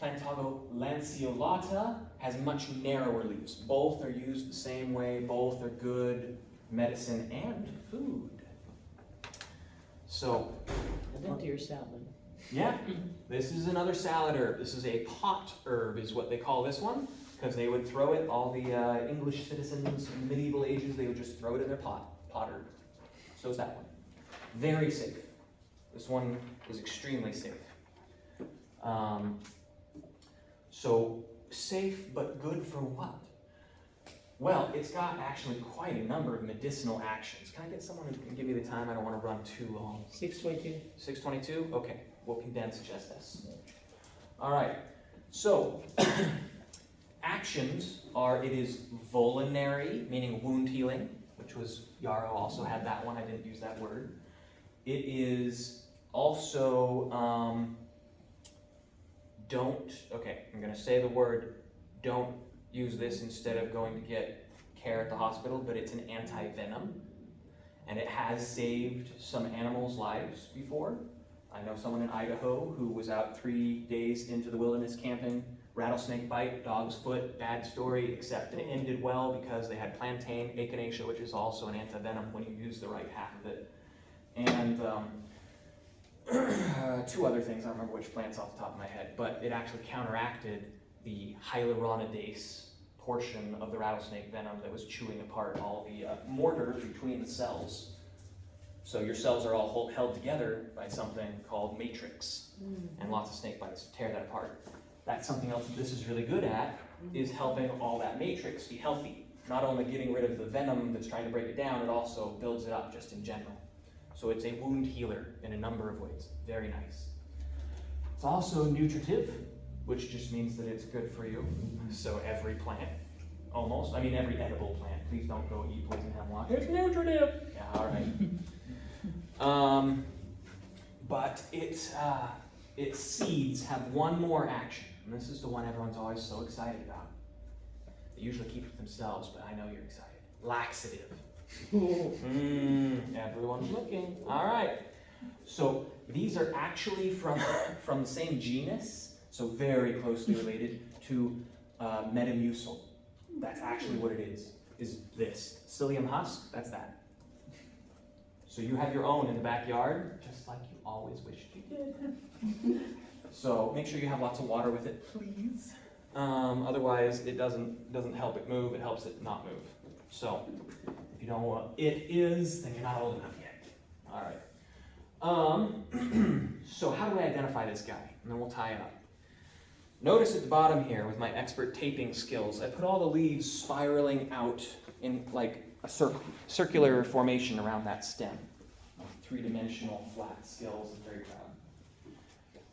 Plantago lanceolata has much narrower leaves. Both are used the same way. Both are good medicine and food. So, Into your salad. yeah, this is another salad herb. This is a pot herb is what they call this one, because they would throw it, all the English citizens in the medieval ages, they would just throw it in their pot herb. So is that one. Very safe. This one is extremely safe. So safe, but good for what? Well, it's got actually quite a number of medicinal actions. Can I get someone who can give me the time? I don't want to run too long. 622. 6:22? Okay, we'll condense just this. All right, so actions are, it is vulnerary, meaning wound healing, which was, Yarrow also had that one, I didn't use that word. It is also, I'm gonna say the word, don't use this instead of going to get care at the hospital, but it's an anti-venom, and it has saved some animals' lives before. I know someone in Idaho who was out 3 days into the wilderness camping, rattlesnake bite, dog's foot, bad story, except it ended well because they had plantain, echinacea, which is also an anti-venom when you use the right half of it. And two other things, I don't remember which plants off the top of my head, but it actually counteracted the hyaluronidase portion of the rattlesnake venom that was chewing apart all the mortar between the cells. So your cells are all held together by something called matrix, and lots of snake bites tear that apart. That's something else that this is really good at, is helping all that matrix be healthy. Not only getting rid of the venom that's trying to break it down, it also builds it up just in general. So it's a wound healer in a number of ways. Very nice. It's also nutritive, which just means that it's good for you. So every plant, almost, I mean every edible plant, please don't go eat poison hemlock. It's nutritive! Yeah, all right. But its seeds have one more action, and this is the one everyone's always so excited about. They usually keep it to themselves, but I know you're excited. Laxative. Everyone's looking. All right. So these are actually from the same genus, so very closely related to Metamucil. That's actually what it is this. Psyllium husk, that's that. So you have your own in the backyard, just like you always wished you did. So make sure you have lots of water with it, please. Otherwise, it doesn't help it move. It helps it not move. So, if you don't know what it is, then you're not old enough yet. All right. So how do I identify this guy? And then we'll tie it up. Notice at the bottom here, with my expert taping skills, I put all the leaves spiraling out in like a circular formation around that stem. Three-dimensional flat skills. I'm very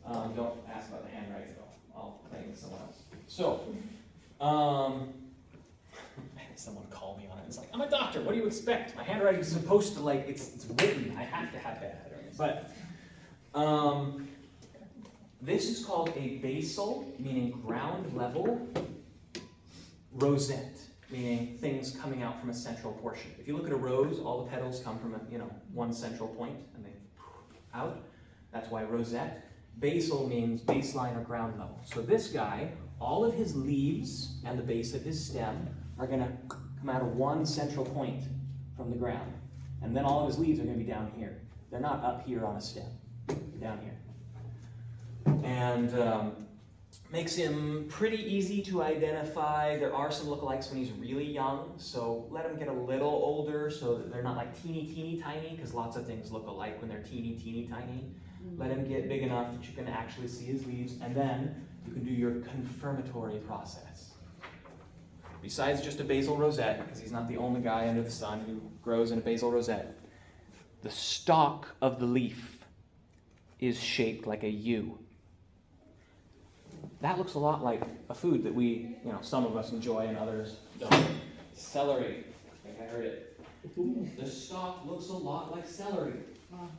proud. Don't ask about the handwriting though. I'll claim someone else. So, someone called me on it. It's like, I'm a doctor. What do you expect? My handwriting is supposed to like it's written. I have to have that. But this is called a basal, meaning ground level, rosette, meaning things coming out from a central portion. If you look at a rose, all the petals come from one central point and they out. That's why rosette. Basal means baseline or ground level. So this guy, all of his leaves and the base of his stem are going to come out of one central point from the ground. And then all of his leaves are going to be down here. They're not up here on a stem. They're down here. And makes him pretty easy to identify. There are some lookalikes when he's really young, so let him get a little older so that they're not like teeny tiny, because lots of things look alike when they're teeny tiny. Let him get big enough that you can actually see his leaves, and then you can do your confirmatory process. Besides just a basal rosette, because he's not the only guy under the sun who grows in a basal rosette, the stalk of the leaf is shaped like a U. That looks a lot like a food that we, some of us enjoy and others don't. Celery. I think I heard it. The stalk looks a lot like celery.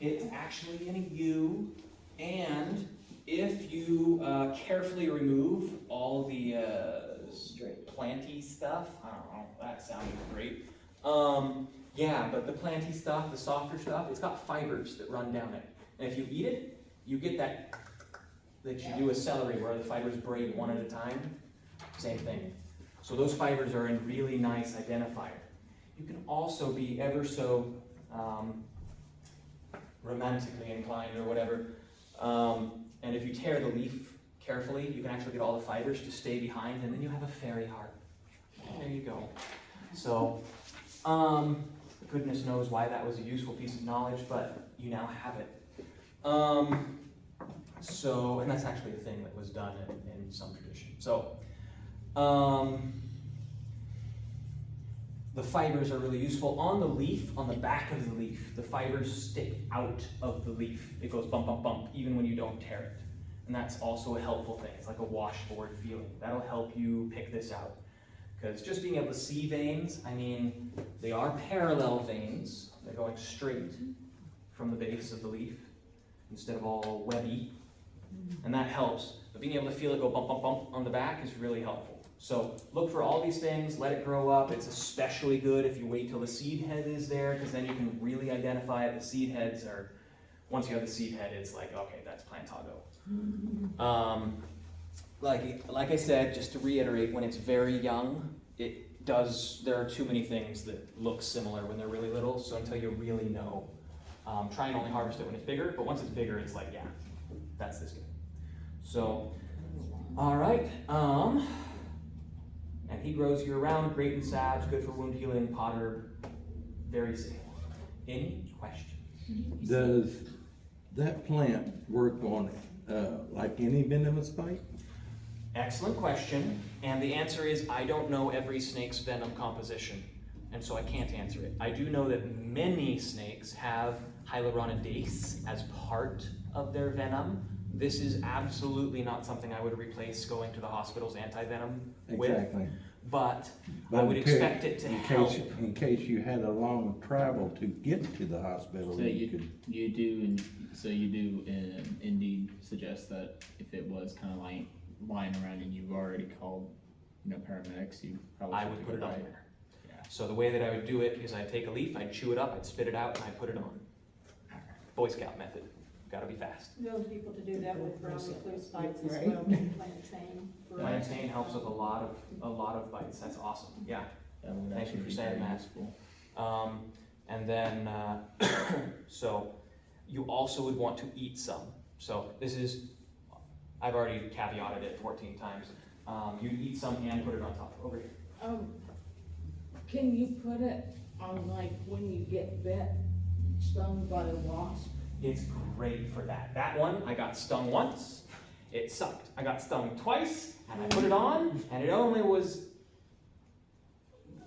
It's actually in a U, and if you carefully remove all the planty stuff, I don't know, that sounded great. Yeah, but the planty stuff, the softer stuff, it's got fibers that run down it. And if you eat it, you get that you do with celery where the fibers break one at a time. Same thing. So those fibers are a really nice identifier. You can also be ever so romantically inclined or whatever. And if you tear the leaf carefully, you can actually get all the fibers to stay behind, and then you have a fairy heart. There you go. So, goodness knows why that was a useful piece of knowledge, but you now have it. And that's actually a thing that was done in some tradition. So, the fibers are really useful. On the leaf, on the back of the leaf, the fibers stick out of the leaf. It goes bump, bump, bump, even when you don't tear it. And that's also a helpful thing. It's like a washboard feeling. That'll help you pick this out. Because just being able to see veins, they are parallel veins. They're going straight from the base of the leaf instead of all webby. And that helps. But being able to feel it go bump, bump, bump on the back is really helpful. So look for all these things, let it grow up. It's especially good if you wait till the seed head is there, because then you can really identify it. The seed heads are, once you have the seed head, it's like, okay, that's Plantago. Like I said, just to reiterate, when it's very young, there are too many things that look similar when they're really little, so until you really know, try and only harvest it when it's bigger, but once it's bigger, it's like, yeah, that's this guy. So, all right, and he grows year-round, great in sage, good for wound healing, potherb, very safe. Any questions? Does that plant work on like any venomous bite? Excellent question, and the answer is I don't know every snake's venom composition, and so I can't answer it. I do know that many snakes have hyaluronidase as part of their venom. This is absolutely not something I would replace going to the hospital's anti-venom with. Exactly. But I would expect it to help. In case you had a long travel to get to the hospital. So you do indeed suggest that if it was kind of like lying around and you've already called, paramedics, you probably I would put it on there. Yeah. So the way that I would do it is I'd take a leaf, I'd chew it up, I'd spit it out, and I'd put it on. Boy Scout method. Gotta be fast. Those people to do that with brown recluse bites as well, plantain. Plantain helps with a lot of bites. That's awesome. Yeah. Thank you for saying that. And then, so you also would want to eat some. So this is, I've already caveated it 14 times. You eat some and put it on top, over here. Can you put it on like when you get bit, stung by a wasp? It's great for that. That one, I got stung once, it sucked. I got stung twice, and I put it on, and it only was,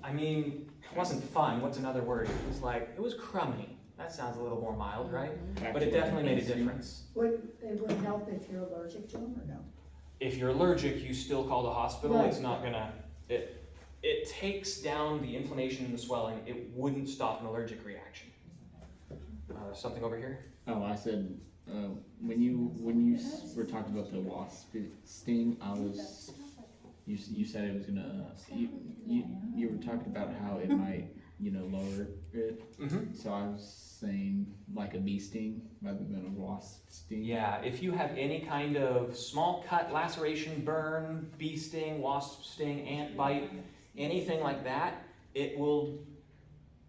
I mean, it wasn't fun, what's another word? It was crummy. That sounds a little more mild, right? But it definitely made a difference. It would help if you're allergic to them or no? If you're allergic, you still call the hospital. Right. It's not gonna, it takes down the inflammation and the swelling. It wouldn't stop an allergic reaction. Something over here? Oh, I said, when you were talking about the wasp sting, you said it was gonna, you were talking about how it might, lower it. Mm-hmm. So I was saying like a bee sting rather than a wasp sting. Yeah, if you have any kind of small cut, laceration, burn, bee sting, wasp sting, ant bite, anything like that, it will,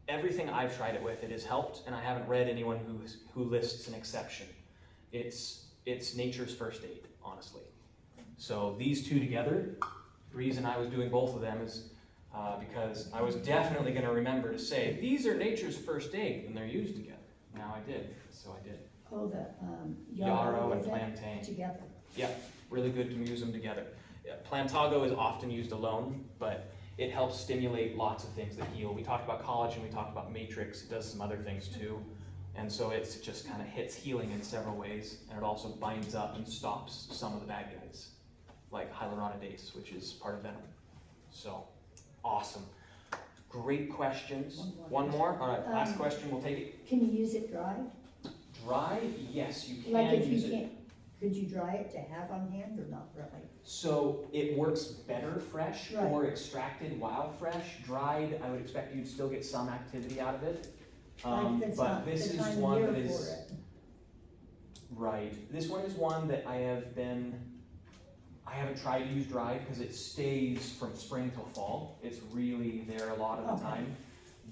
everything I've tried it with, it has helped, and I haven't read anyone who lists an exception. It's nature's first aid, honestly. So these two together, the reason I was doing both of them is because I was definitely going to remember to say, these are nature's first aid when they're used together. Now I did, so I did. Oh, the, Yarrow and with it Plantain. together. Yeah, really good to use them together. Plantago is often used alone, but it helps stimulate lots of things that heal. We talked about collagen, we talked about matrix, it does some other things too. And so it just kind of hits healing in several ways, and it also binds up and stops some of the bad guys, like hyaluronidase, which is part of venom. So, awesome. Great questions. One more? All right, last question, we'll take it. Can you use it dry? Dry? Yes, you Like can if you use it. can't, could you dry it to have on hand or not really? So it works better fresh Right. or extracted while fresh. Dried, I would expect you'd still get some activity out of it. Like that's But not this the is time of one year that is, for it. right, this one is one that I haven't tried to use dried because it stays from spring till fall. It's really there a lot of the Okay. time.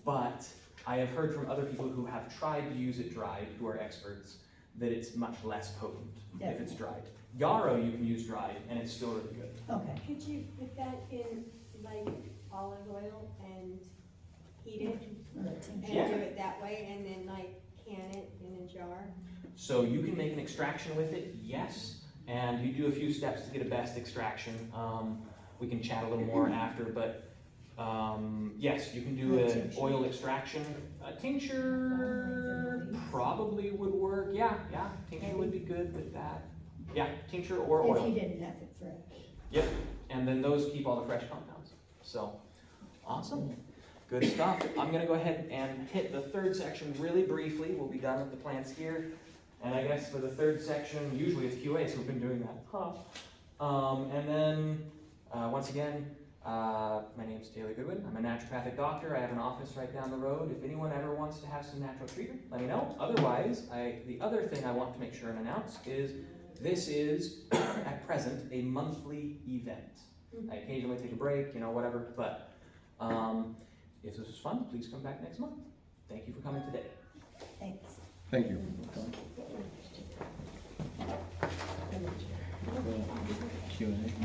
But I have heard from other people who have tried to use it dried, who are experts, that it's much less potent if it's dried. Yarrow you can use dried and it's still really good. Okay. Could you put that in like olive oil and heat it Well, that and takes- Yeah. do it that way and then like can it in a jar? So you can make an extraction with it, yes, and you do a few steps to get a best extraction. We can chat a little more after, but yes, you can do an oil extraction. A tincture probably would work. Yeah, tincture would be good with that. Yeah, tincture or If you oil. didn't have it fresh. Yep, and then those keep all the fresh compounds. So, awesome. Good stuff. I'm gonna go ahead and hit the third section really briefly. We'll be done with the plants here. And I guess for the third section, usually it's QA, so we've been doing that. And then, once again, my name's Taylor Goodwin. I'm a naturopathic doctor. I have an office right down the road. If anyone ever wants to have some natural treatment, let me know. Otherwise, the other thing I want to make sure and announce is this is, at present, a monthly event. I occasionally take a break, whatever, but if this was fun, please come back next month. Thank you for coming today. Thanks. Thank you. Q&A.